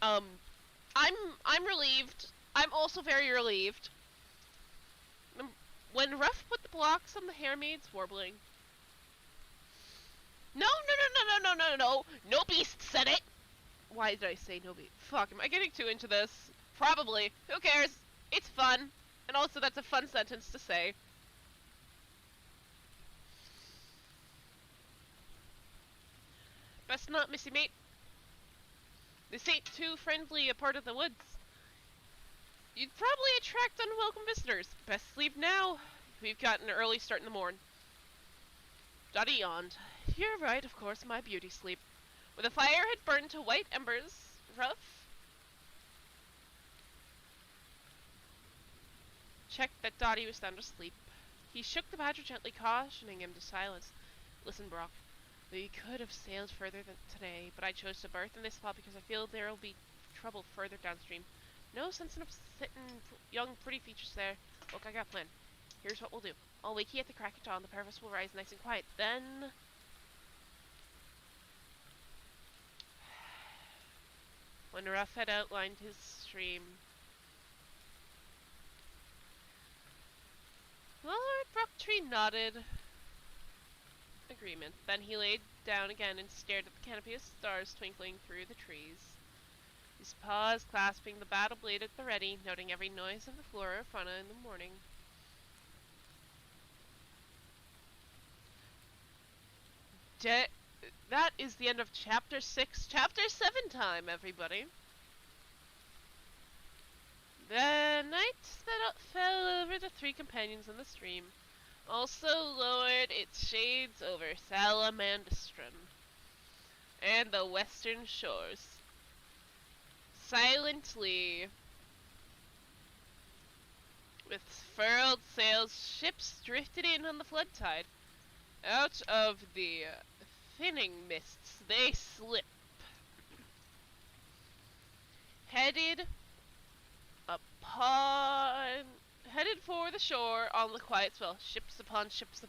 I'm relieved. I'm also very relieved. When Ruff put the blocks on the hairmaid's warbling. No. No beast said it. Why did I say no beast? Fuck, am I getting too into this? Probably. Who cares? It's fun. And also that's a fun sentence to say. Best not, missy mate. This ain't too friendly a part of the woods. You'd probably attract unwelcome visitors. Best leave now. We've got an early start in the morn. Dottie yawned. You're right, of course, my beauty sleep. When the fire had burned to white embers, Ruff checked that Dottie was sound asleep. He shook the badger gently, cautioning him to silence. Listen, Brock. We could have sailed further than today, but I chose to berth in this spot because I feel there'll be trouble further downstream. No sense in upsetting young pretty features there. Look, I got a plan. Here's what we'll do. I'll wake you at the crack of dawn. The pair of us will rise nice and quiet. Then... When Ruff had outlined his stream, Lord Brocktree nodded agreement. Then he laid down again and stared at the canopy of stars twinkling through the trees. His paws clasping the battle blade at the ready, noting every noise of the flora or fauna in the morning. That is the end of chapter 6. Chapter 7 time, everybody. The night that fell over the three companions in the stream also lowered its shades over Salamandastron and the western shores. Silently, with furled sails, ships drifted in on the flood tide. Out of the thinning mists, they slip, headed for the shore on the quiet swell. Ships upon ships,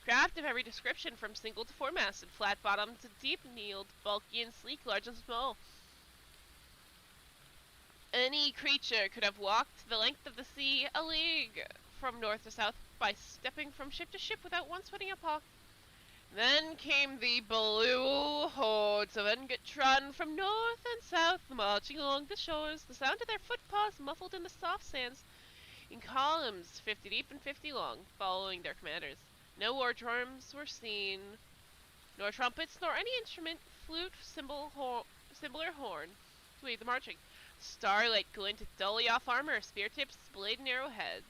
craft of every description, from single to four-masted, flat-bottomed to deep-keeled, bulky and sleek, large and small. Any creature could have walked the length of the sea, a league from north to south, by stepping from ship to ship without once putting a paw. Then came the blue hordes of Ungatron from north and south, marching along the shores, the sound of their footpaws muffled in the soft sands, in columns 50 deep and 50 long, following their commanders. No war drums were seen, nor trumpets, nor any instrument, flute, cymbal, or horn, to aid the marching. Starlight glinted dully off armor, spear tips, blade and arrowheads.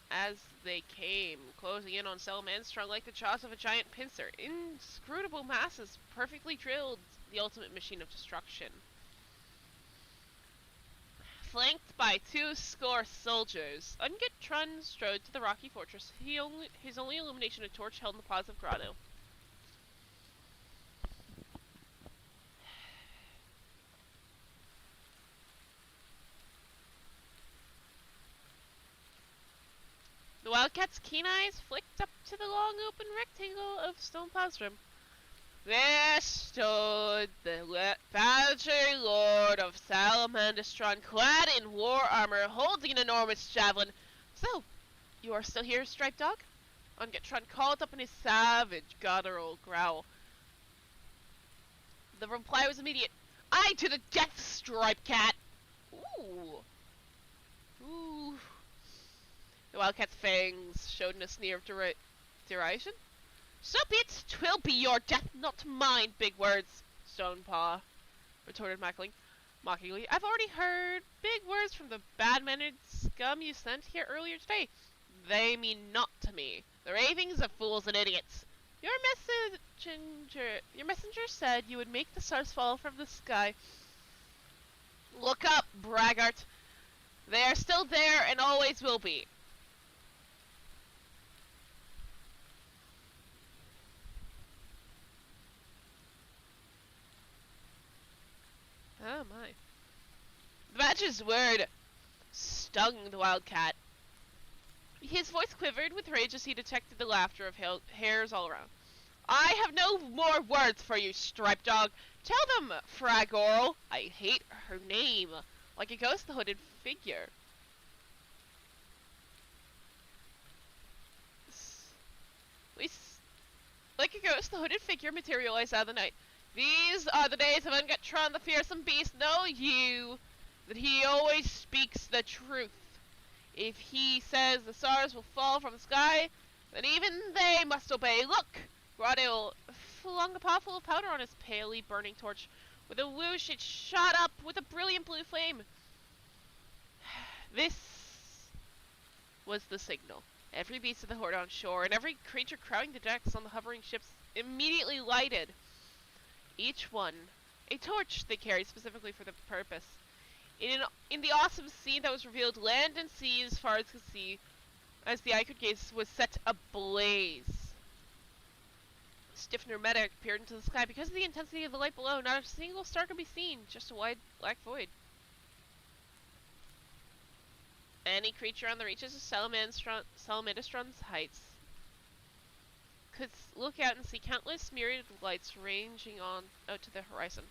As they came, closing in on Salamandastron like the jaws of a giant pincer, inscrutable masses, perfectly drilled, the ultimate machine of destruction. Flanked by 200 soldiers, Ungatron strode to the rocky fortress, his only illumination a torch held in the paws of Grotto. The wildcat's keen eyes flicked up to the long open rectangle of stone plastrum. There stood the Badger Lord of Salamandastron, clad in war armor, holding an enormous javelin. So, you are still here, Striped Dog? Ungatron called up in his savage, guttural growl. The reply was immediate. Aye to the death, Striped Cat! Ooh. Ooh. The wildcat's fangs showed in a sneer of derision. So be it, 'twill be your death, not mine, big words, Stonepaw retorted mockingly. I've already heard big words from the bad-mannered scum you sent here earlier today. They mean naught to me. The ravings of fools and idiots. Your messenger said you would make the stars fall from the sky. Look up, braggart. They are still there and always will be. Oh my. The Badger's word stung the wildcat. His voice quivered with rage as he detected the laughter of hares all around. I have no more words for you, Striped Dog. Tell them, Fragorl. I hate her name. Like a ghost, the hooded figure. Like a ghost, the hooded figure materialized out of the night. These are the days of Ungatron, the fearsome beast. Know you that he always speaks the truth. If he says the stars will fall from the sky, then even they must obey. Look! Gradil flung a pot full of powder on his palely burning torch. With a whoosh, it shot up with a brilliant blue flame. This was the signal. Every beast of the horde on shore and every creature crowding the decks on the hovering ships immediately lighted. Each one a torch they carried specifically for the purpose. In the awesome scene that was revealed, land and sea as far as could see, as the eye could gaze, was set ablaze. Stiffner Medic peered into the sky. Because of the intensity of the light below, not a single star could be seen, just a wide black void. Any creature on the reaches of Salamandastron's heights could look out and see countless myriad lights ranging on out to the horizon.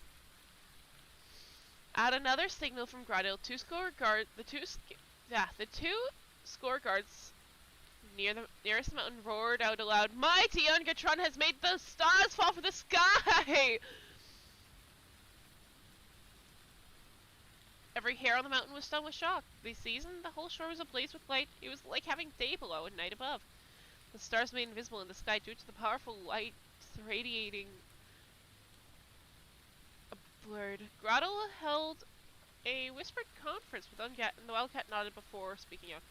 At another signal from Gradil, the two score guards nearest the mountain roared out aloud, "Mighty Ungatron has made the stars fall from the sky!" Every hair on the mountain was stunned with shock. This season, the whole shore was ablaze with light. It was like having day below and night above. The stars made invisible in the sky due to the powerful light radiating upward. Gradil held a whispered conference with Ungat, and the Wildcat nodded before speaking out.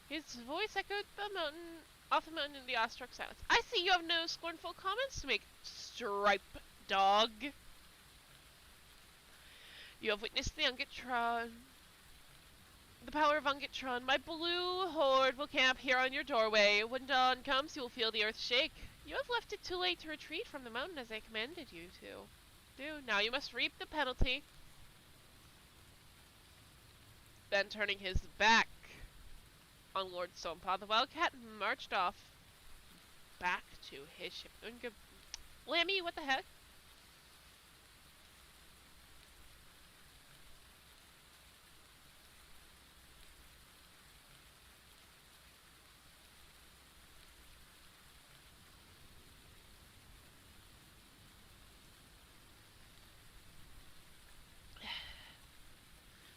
His voice echoed off the mountain in the awestruck silence. "I see you have no scornful comments to make, Stripe Dog. You have witnessed the power of Ungatron. My blue horde will camp here on your doorway. When dawn comes, you will feel the earth shake. You have left it too late to retreat from the mountain as I commanded you to. Now you must reap the penalty." Then turning his back on Lord Stonepaw, the Wildcat marched off back to his ship. Lammy, what the heck?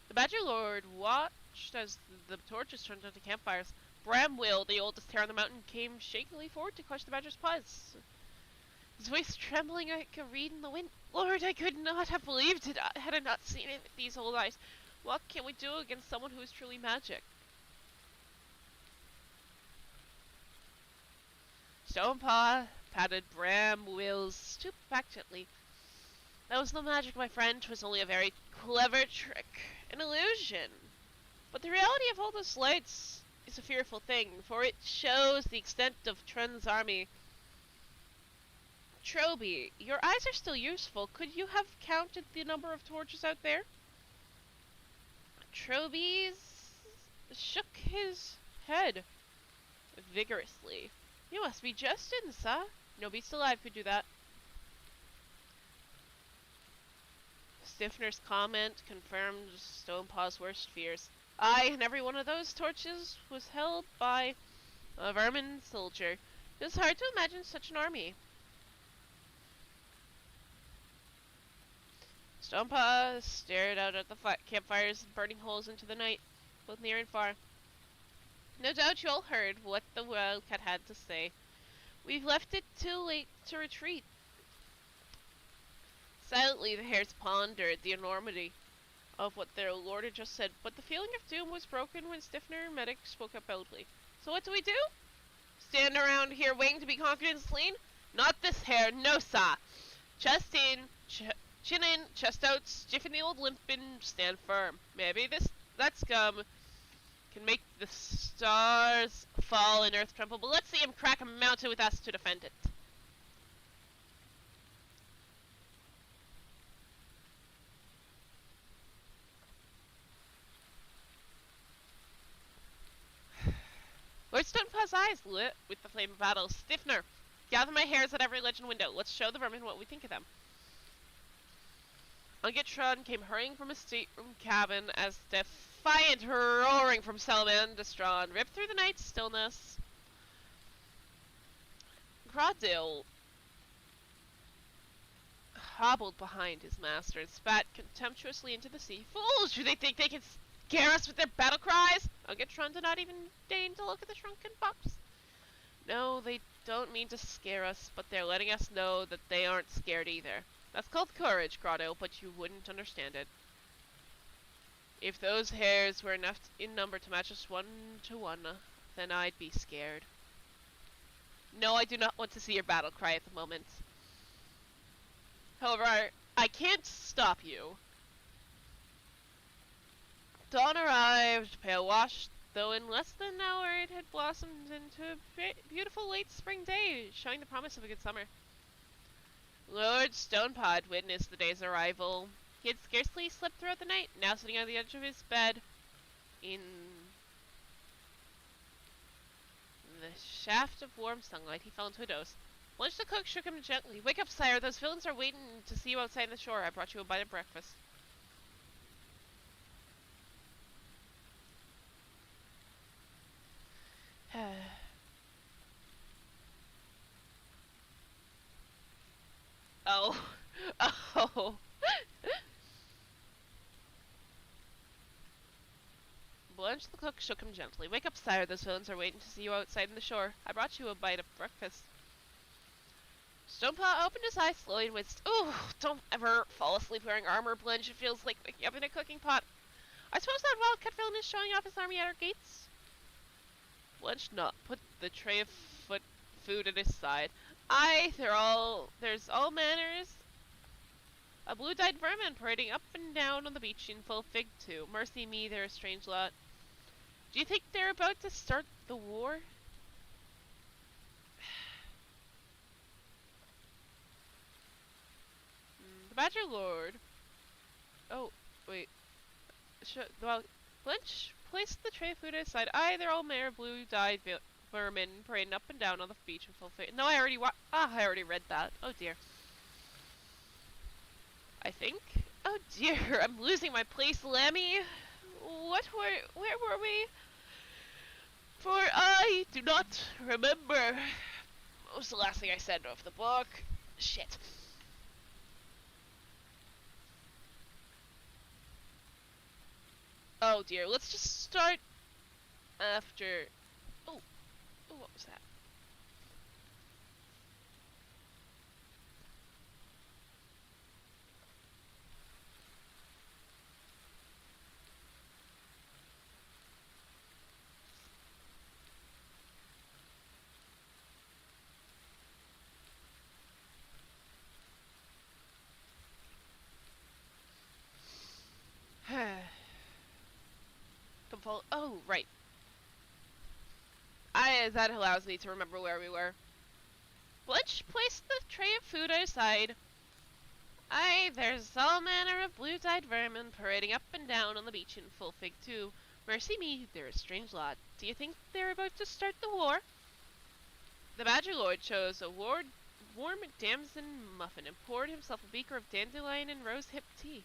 The Badger Lord watched as the torches turned into campfires. Bramwill, the oldest hare on the mountain, came shakily forward to clutch the Badger's paws. His voice trembling like a reed in the wind. "Lord, I could not have believed it had I not seen it with these old eyes. What can we do against someone who is truly magic?" Stonepaw patted Bramwill's stoop back gently. "That was no magic, my friend. 'Twas only a very clever trick. An illusion. But the reality of all those lights is a fearful thing, for it shows the extent of Tren's army. Troby, your eyes are still useful. Could you have counted the number of torches out there?" Troby shook his head vigorously. "You must be jesting, sir. No beast alive could do that." Stiffner's comment confirmed Stonepaw's worst fears. Aye, and every one of those torches was held by a vermin soldier. It was hard to imagine such an army. Stonepaw stared out at the campfires and burning holes into the night, both near and far. "No doubt you all heard what the Wildcat had to say. We've left it too late to retreat." Silently, the hares pondered the enormity of what their lord had just said, but the feeling of doom was broken when Stiffner Medic spoke up boldly. "So what do we do? Stand around here waiting to be conquered and slain? Not this hare, no sah. Chest in, chin in, chest out, stiffen the old limp and stand firm. Maybe that scum can make the stars fall and earth tremble, but let's see him crack a mountain with us to defend it." Lord Stonepaw's eyes lit with the flame of battle. "Stiffner, gather my hairs at every ledge and window. Let's show the vermin what we think of them." Ungatron came hurrying from his stateroom cabin as defiant roaring from Salamandastron ripped through the night stillness. Gradil hobbled behind his master and spat contemptuously into the sea. Fools! Do they think they can scare us with their battle cries? Ungetron did not even deign to look at the shrunken fox. No, they don't mean to scare us, but they're letting us know that they aren't scared either. That's called courage, Grotto, but you wouldn't understand it. If those hares were enough in number to match us 1-to-1, then I'd be scared. No, I do not want to see your battle cry at the moment. However, I can't stop you. Dawn arrived, pale washed, though in less than an hour it had blossomed into a beautiful late spring day, showing the promise of a good summer. Lord Stonepod witnessed the day's arrival. He had scarcely slept throughout the night, now sitting on the edge of his bed in the shaft of warm sunlight. He fell into a doze. Blanche the cook shook him gently. "Wake up, sire. Those villains are waiting to see you outside the shore. I brought you a bite of breakfast." Oh. Oh. Blanche the cook shook him gently. "Wake up, sire. Those villains are waiting to see you outside in the shore. I brought you a bite of breakfast." Stonepaw opened his eyes slowly and whistled. "Ooh, don't ever fall asleep wearing armor, Blanche. It feels like waking up in a cooking pot. I suppose that wildcat villain is showing off his army at our gates?" Blanche put the tray of food at his side. "Aye, there's all manners. A blue-dyed vermin parading up and down on the beach in full fig, too. Mercy me, they're a strange lot. Do you think they're about to start the war?" The Badger Lord. Oh, wait. Well, Blanche placed the tray of food aside. "Aye, they're all mere blue-dyed vermin parading up and down on the beach in full fig." No, I already read that. Oh dear. I think. Oh dear, I'm losing my place, Lammy. Where were we? For I do not remember. What was the last thing I said of the book? Shit. Oh dear, let's just start after. Oh, what was that? Oh, right. That allows me to remember where we were. Blanche placed the tray of food aside. "Aye, there's all manner of blue-dyed vermin parading up and down on the beach in full fig, too. Mercy me, they're a strange lot. Do you think they're about to start the war?" The Badger Lord chose a warm damson muffin and poured himself a beaker of dandelion and rose-hip tea.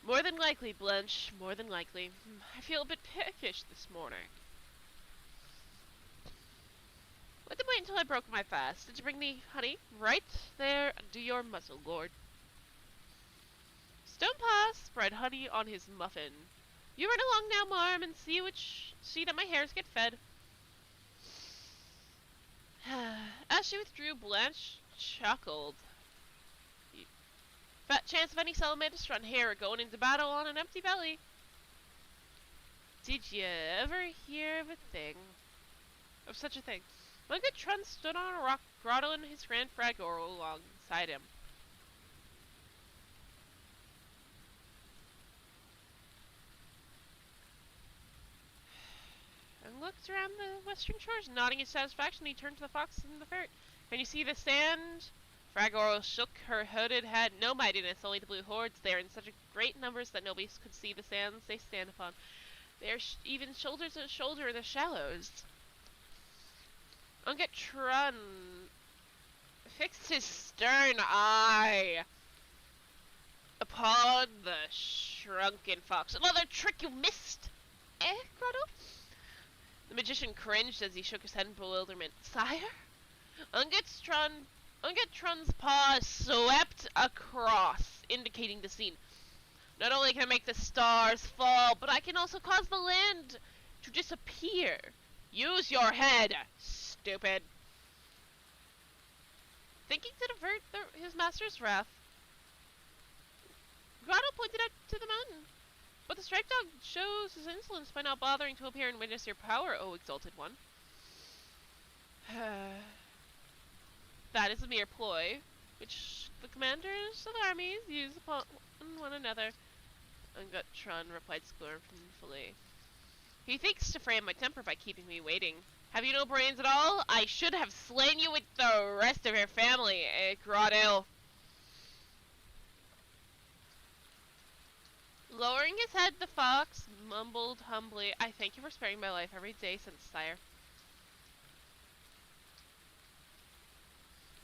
"More than likely, Blanche, more than likely. I feel a bit peckish this morning." "Let them wait until I broke my fast. Did you bring the honey? Right there under your muzzle, Lord." Stonepaw spread honey on his muffin. "You run along now, marm, and see that my hares get fed." As she withdrew, Blanche chuckled. "Fat chance of any salamanders run hare going into battle on an empty belly." Did you ever hear of such a thing? Ungetron stood on a rock, Grotto and his grand Fragor alongside him. And looked around the western shores, nodding his satisfaction. He turned to the fox and the ferret. "Can you see the sand?" Fragor shook her hooded head. "No mightiness, only the blue hordes. They are in such great numbers that nobody could see the sands they stand upon. They are even shoulder to shoulder in the shallows." Ungetron fixed his stern eye upon the shrunken fox. "Another trick you missed, eh, Grotto?" The magician cringed as he shook his head in bewilderment. "Sire?" Ungetron Ungetron's paw swept across, indicating the scene. Not only can I make the stars fall, but I can also cause the land to disappear. Use your head, stupid. Thinking to divert his master's wrath, Grotto pointed out to the mountain. But the striped dog shows his insolence by not bothering to appear and witness your power, O exalted one. That is a mere ploy, which the commanders of armies use upon one another. Ungetron replied scornfully. He thinks to frame my temper by keeping me waiting. Have you no brains at all? I should have slain you with the rest of your family, Grotto. Lowering his head, the fox mumbled humbly, I thank you for sparing my life every day since, sire.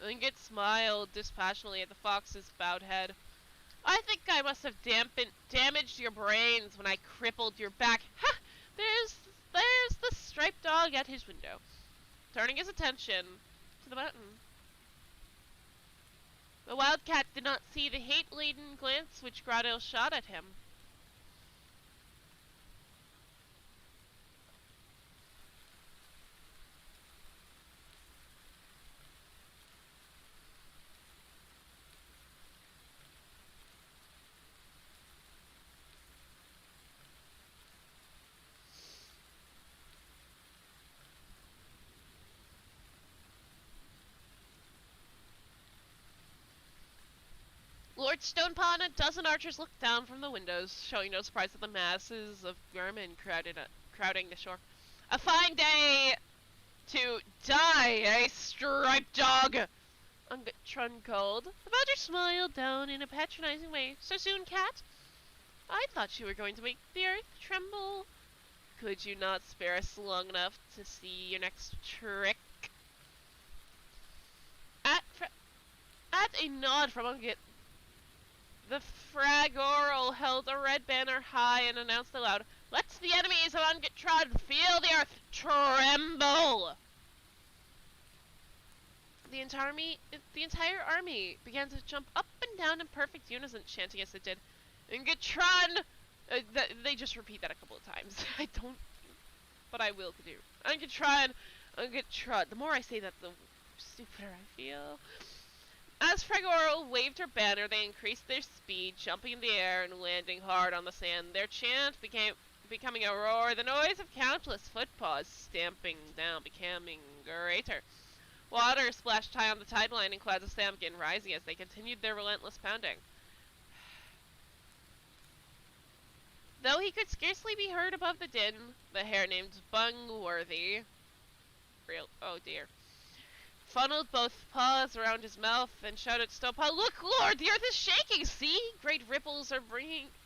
Unget smiled dispassionately at the fox's bowed head. I think I must have damaged your brains when I crippled your back. Ha! There's the striped dog at his window, turning his attention to the mountain. The wildcat did not see the hate-laden glance which Grotto shot at him. Lord Stonepaw and a dozen archers looked down from the windows, showing no surprise at the masses of vermin crowding the shore. A fine day to die, eh, striped dog? Ungetron called. The badger smiled down in a patronizing way. So soon, cat? I thought you were going to make the earth tremble. Could you not spare us long enough to see your next trick? At a nod from Unget, the Fragorl held a red banner high and announced aloud, let the enemies of Ungetron feel the earth tremble! The entire army began to jump up and down in perfect unison, chanting as it did, Ungetron! They just repeat that a couple of times. I don't, but I will do. Ungetron! Ungetron. The more I say that, the stupider I feel. As Fragorl waved her banner, they increased their speed, jumping in the air and landing hard on the sand. Their chant becoming a roar, the noise of countless footpaws stamping down becoming greater. Water splashed high on the tide line and clouds of sand began rising as they continued their relentless pounding. Though he could scarcely be heard above the din, the hare named Bungworthy, oh dear, funneled both paws around his mouth and shouted to Stonepaw, look, Lord, the earth is shaking, see? Great ripples are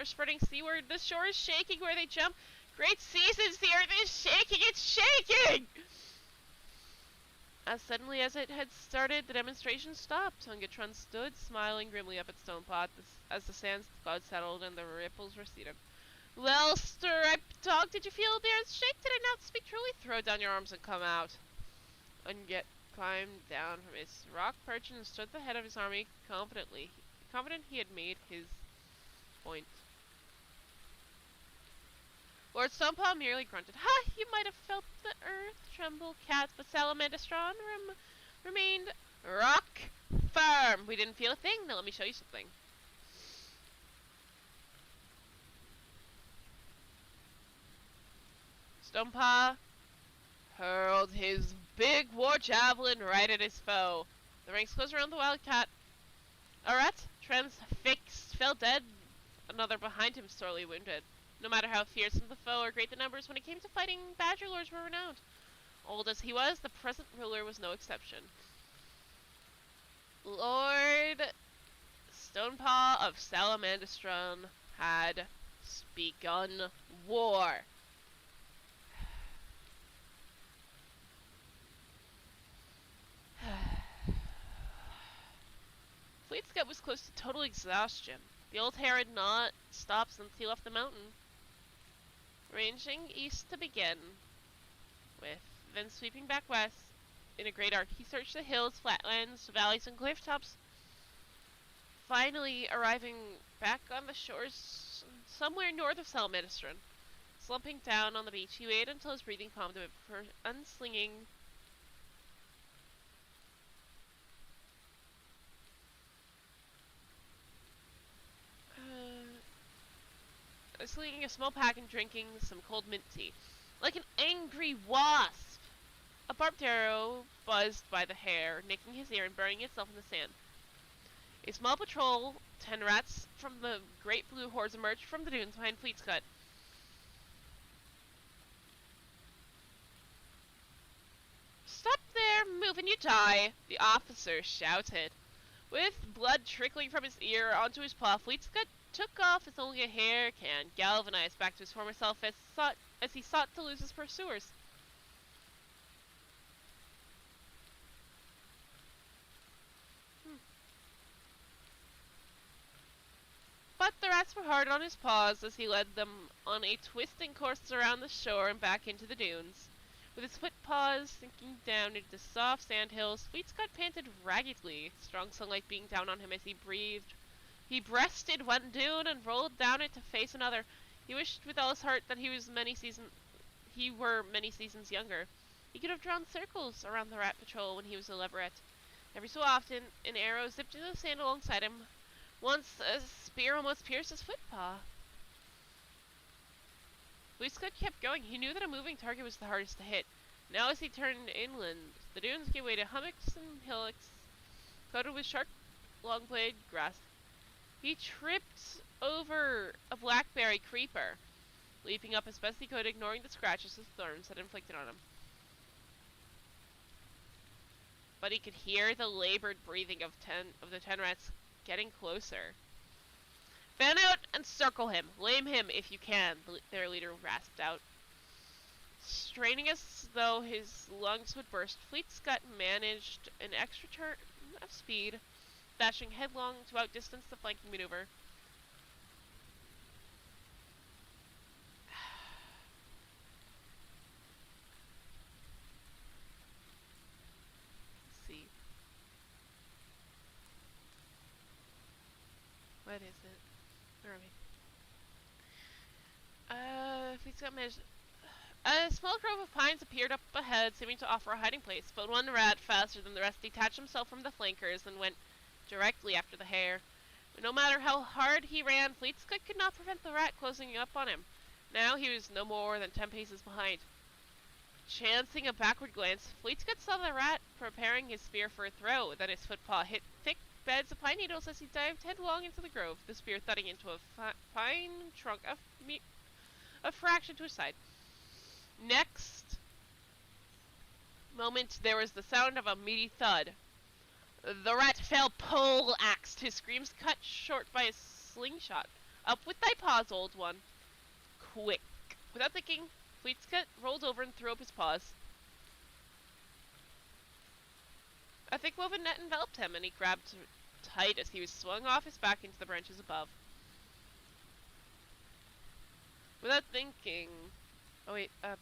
spreading seaward, the shore is shaking where they jump. Great seasons, the earth is shaking, it's shaking! As suddenly as it had started, the demonstration stopped. Ungetron stood, smiling grimly up at Stonepaw as the sand clouds settled and the ripples receded. Well, striped dog, did you feel the earth shake? Did I not speak truly? Throw down your arms and come out. Unget climbed down from his rock perch and stood at the head of his army confident he had made his point. Lord Stonepaw merely grunted. Ha! You might have felt the earth tremble, cat, but Salamandastron remained rock firm. We didn't feel a thing. Now let me show you something. Stonepaw hurled his big war javelin right at his foe. The ranks closed around the wildcat. A rat, transfixed, fell dead. Another behind him, sorely wounded. No matter how fearsome the foe or great the numbers, when it came to fighting, badger lords were renowned. Old as he was, the present ruler was no exception. Lord Stonepaw of Salamandastron had begun war. Fleetscut was close to total exhaustion. The old hare had not stopped since he left the mountain. Ranging east to begin with, then sweeping back west, in a great arc. He searched the hills, flatlands, valleys, and cliff tops, finally arriving back on the shores somewhere north of Salmedistran. Slumping down on the beach, he waited until his breathing calmed him before unslinging a small pack and drinking some cold mint tea. Like an angry wasp, a barbed arrow buzzed by the hair, nicking his ear and burying itself in the sand. A small patrol, 10 rats from the great blue hordes emerged from the dunes behind Fleet's Cut. Stop there, move and you die, the officer shouted. With blood trickling from his ear onto his paw, Fleet's Cut took off as only a hair can, galvanized back to his former self as he sought to lose his pursuers. But the rats were hard on his paws as he led them on a twisting course around the shore and back into the dunes. With his foot paws sinking down into the soft sand hills, Fleet's Cut panted raggedly, strong sunlight beating down on him as he breathed. He breasted one dune and rolled down it to face another. He wished with all his heart that he were many seasons younger. He could have drawn circles around the rat patrol when he was a leveret. Every so often, an arrow zipped into the sand alongside him. Once, a spear almost pierced his foot paw. Fleet's Cut kept going. He knew that a moving target was the hardest to hit. Now as he turned inland, the dunes gave way to hummocks and hillocks, coated with sharp, long-bladed grass. He tripped over a blackberry creeper, leaping up as best he could, ignoring the scratches his thorns had inflicted on him. But he could hear the labored breathing of the 10 rats getting closer. Fan out and circle him. Lame him if you can, their leader rasped out. Straining as though his lungs would burst, Fleet's Cut managed an extra turn of speed, dashing headlong to outdistance the flanking maneuver. Let's see. What is it? Where are we? Fleet's Cut managed. A small grove of pines appeared up ahead, seeming to offer a hiding place, but one rat, faster than the rest, detached himself from the flankers and went directly after the hare. No matter how hard he ran, Fleet's Cut could not prevent the rat closing up on him. Now he was no more than 10 paces behind. Chancing a backward glance, Fleet's Cut saw the rat preparing his spear for a throw. Then his footpaw hit thick beds of pine needles as he dived headlong into the grove, the spear thudding into a pine trunk a fraction to his side. Next moment, there was the sound of a meaty thud. The rat fell pole-axed, his screams cut short by a slingshot. Up with thy paws, old one. Quick. Without thinking, Fleet's Cut rolled over and threw up his paws. A thick woven net enveloped him, and he grabbed tight as he was swung off his back into the branches above. Without thinking... Oh wait, a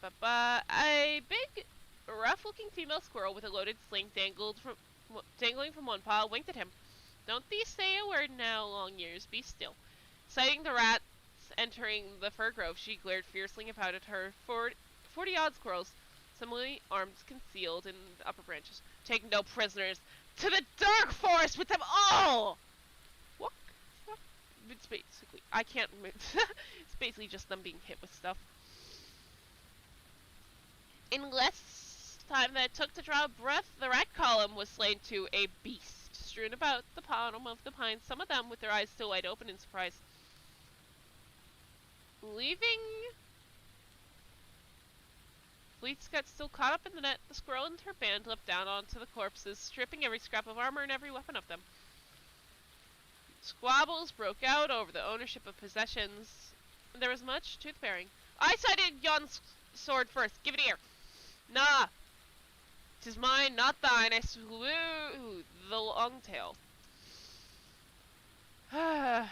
big, rough-looking female squirrel with a loaded sling dangling from one paw winked at him. Don't thee say a word now, long ears, be still. Sighting the rats entering the fir grove, she glared fiercely about at her 40-odd squirrels, similarly armed, concealed in the upper branches. Take no prisoners! To the dark forest with them all! What? It's basically, I can't, it's basically just them being hit with stuff. In less time than it took to draw a breath, the rat column was slain to a beast, strewn about the bottom of the pines, some of them with their eyes still wide open in surprise. Leaving Fleet's Cut still caught up in the net, the squirrel and her band leapt down onto the corpses, stripping every scrap of armor and every weapon of them. Squabbles broke out over the ownership of possessions, and there was much tooth-bearing. I sighted yon sword first. Give it here. Nah. 'Tis mine, not thine. I slew the long tail. The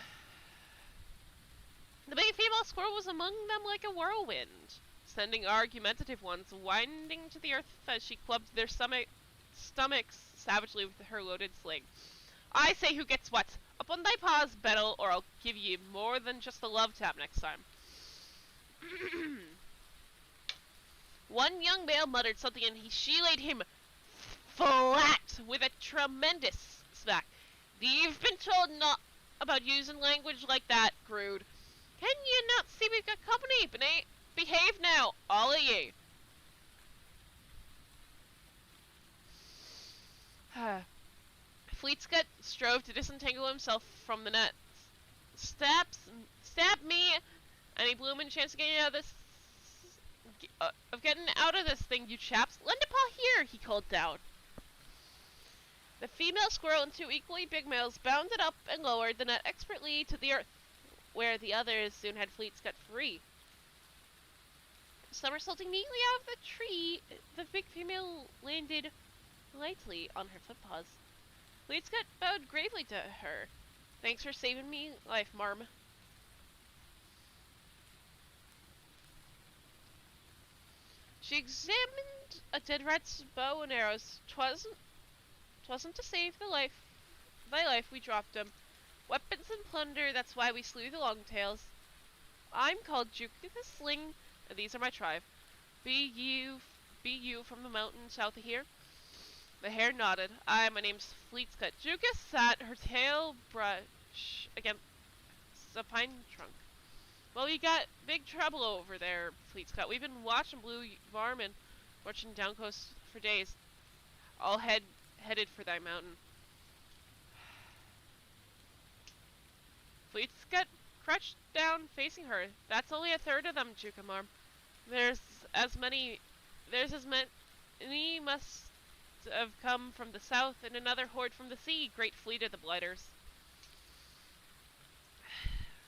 big female squirrel was among them like a whirlwind, sending argumentative ones winding to the earth as she clubbed their stomachs savagely with her loaded sling. I say who gets what. Up on thy paws, Bettel, or I'll give ye more than just a love tap next time. One young male muttered something and she laid him flat with a tremendous smack. You've been told not about using language like that, Grood. Can you not see we've got company? Behave now, all of you. Fleetscut strove to disentangle himself from the net. Stab me! Any bloomin' chance of getting out of this? Getting out of this thing, you chaps! Lend a paw here! He called down. The female squirrel and two equally big males bounded up and lowered the net expertly to the earth, where the others soon had Fleetscut free. Somersaulting neatly out of the tree, the big female landed lightly on her flip paws. Fleetscut bowed gravely to her. Thanks for saving me life, marm. She examined a dead rat's bow and arrows. 'Twasn't to save thy life we dropped 'em. Weapons and plunder, that's why we slew the longtails. I'm called Juke the Sling, and these are my tribe. Be you from the mountain south of here? The hare nodded. Aye, my name's Fleetscut. Juka sat her tail brush against a pine trunk. Well, you got big trouble over there, Fleetscut. We've been watching Blue Varmin marching down coast for days. All headed for thy mountain. Fleetscut crouched down, facing her. That's only a third of them, Juka marm. There's as many must have come from the south, and another horde from the sea. Great fleet of the blighters.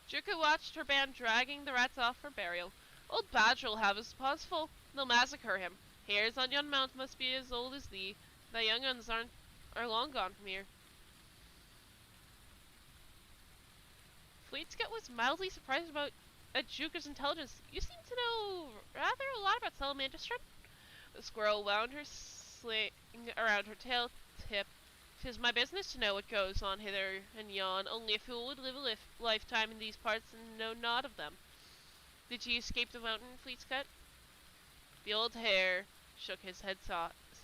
Juka watched her band dragging the rats off for burial. Old Badger'll have his paws full. They'll massacre him. Hares on yon mount must be as old as thee. Thy young uns are long gone from here. Fleetscut was mildly surprised at Juka's intelligence. You seem to know rather a lot about Salamandra. The squirrel wound her sling around her tail tip. 'Tis my business to know what goes on hither and yon. Only a fool would live a lifetime in these parts and know naught of them. Did ye escape the mountain, Fleetscut? The old hare shook his head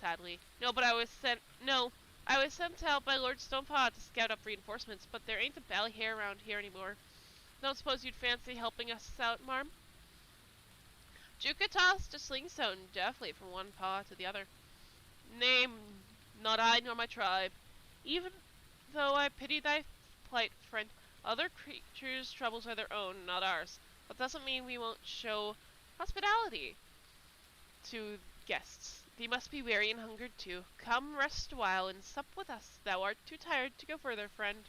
sadly. No, but I was sent out by Lord Stonepaw to scout up reinforcements, but there ain't a bally hare around here anymore. Don't suppose you'd fancy helping us out, marm? Juka tossed a slingstone deftly from one paw to the other. Nay, not I nor my tribe. Even though I pity thy plight, friend, other creatures' troubles are their own, not ours. That doesn't mean we won't show hospitality to guests. Thee must be weary and hungered too. Come rest a while and sup with us. Thou art too tired to go further, friend.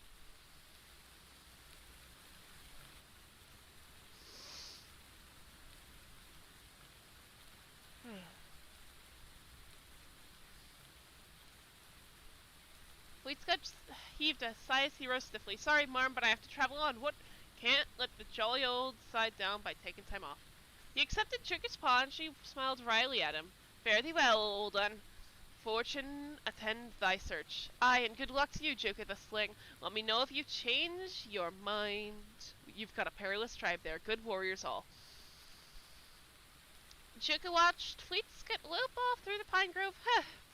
Fleetscut heaved a sigh as he rose stiffly. Sorry, marm, but I have to travel on. What? Can't let the jolly old side down by taking time off. He accepted Juka's paw and she smiled wryly at him. Fare thee well, old un. Fortune attend thy search. Aye, and good luck to you, Juka the Sling. Let me know if you change your mind. You've got a perilous tribe there. Good warriors all. Juka watched Fleetscut lope off through the pine grove.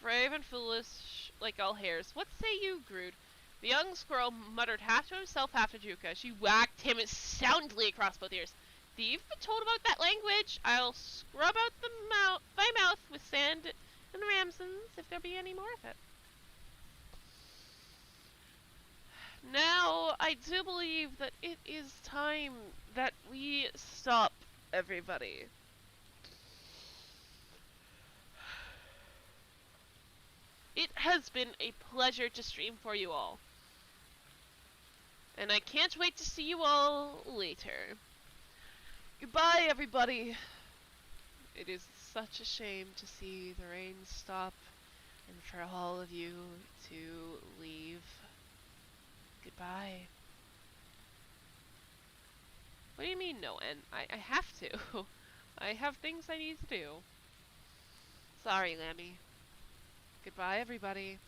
Brave and foolish like all hares. What say you, Grood? The young squirrel muttered half to himself, half to Juka. She whacked him soundly across both ears. You've been told about that language. I'll scrub out thy mouth with sand and ramsons if there be any more of it. Now, I do believe that it is time that we stop, everybody. It has been a pleasure to stream for you all. And I can't wait to see you all later. Goodbye, everybody. It is such a shame to see the rain stop and for all of you to leave. Goodbye. What do you mean, no, and I have to. I have things I need to do. Sorry, Lammy. Goodbye, everybody.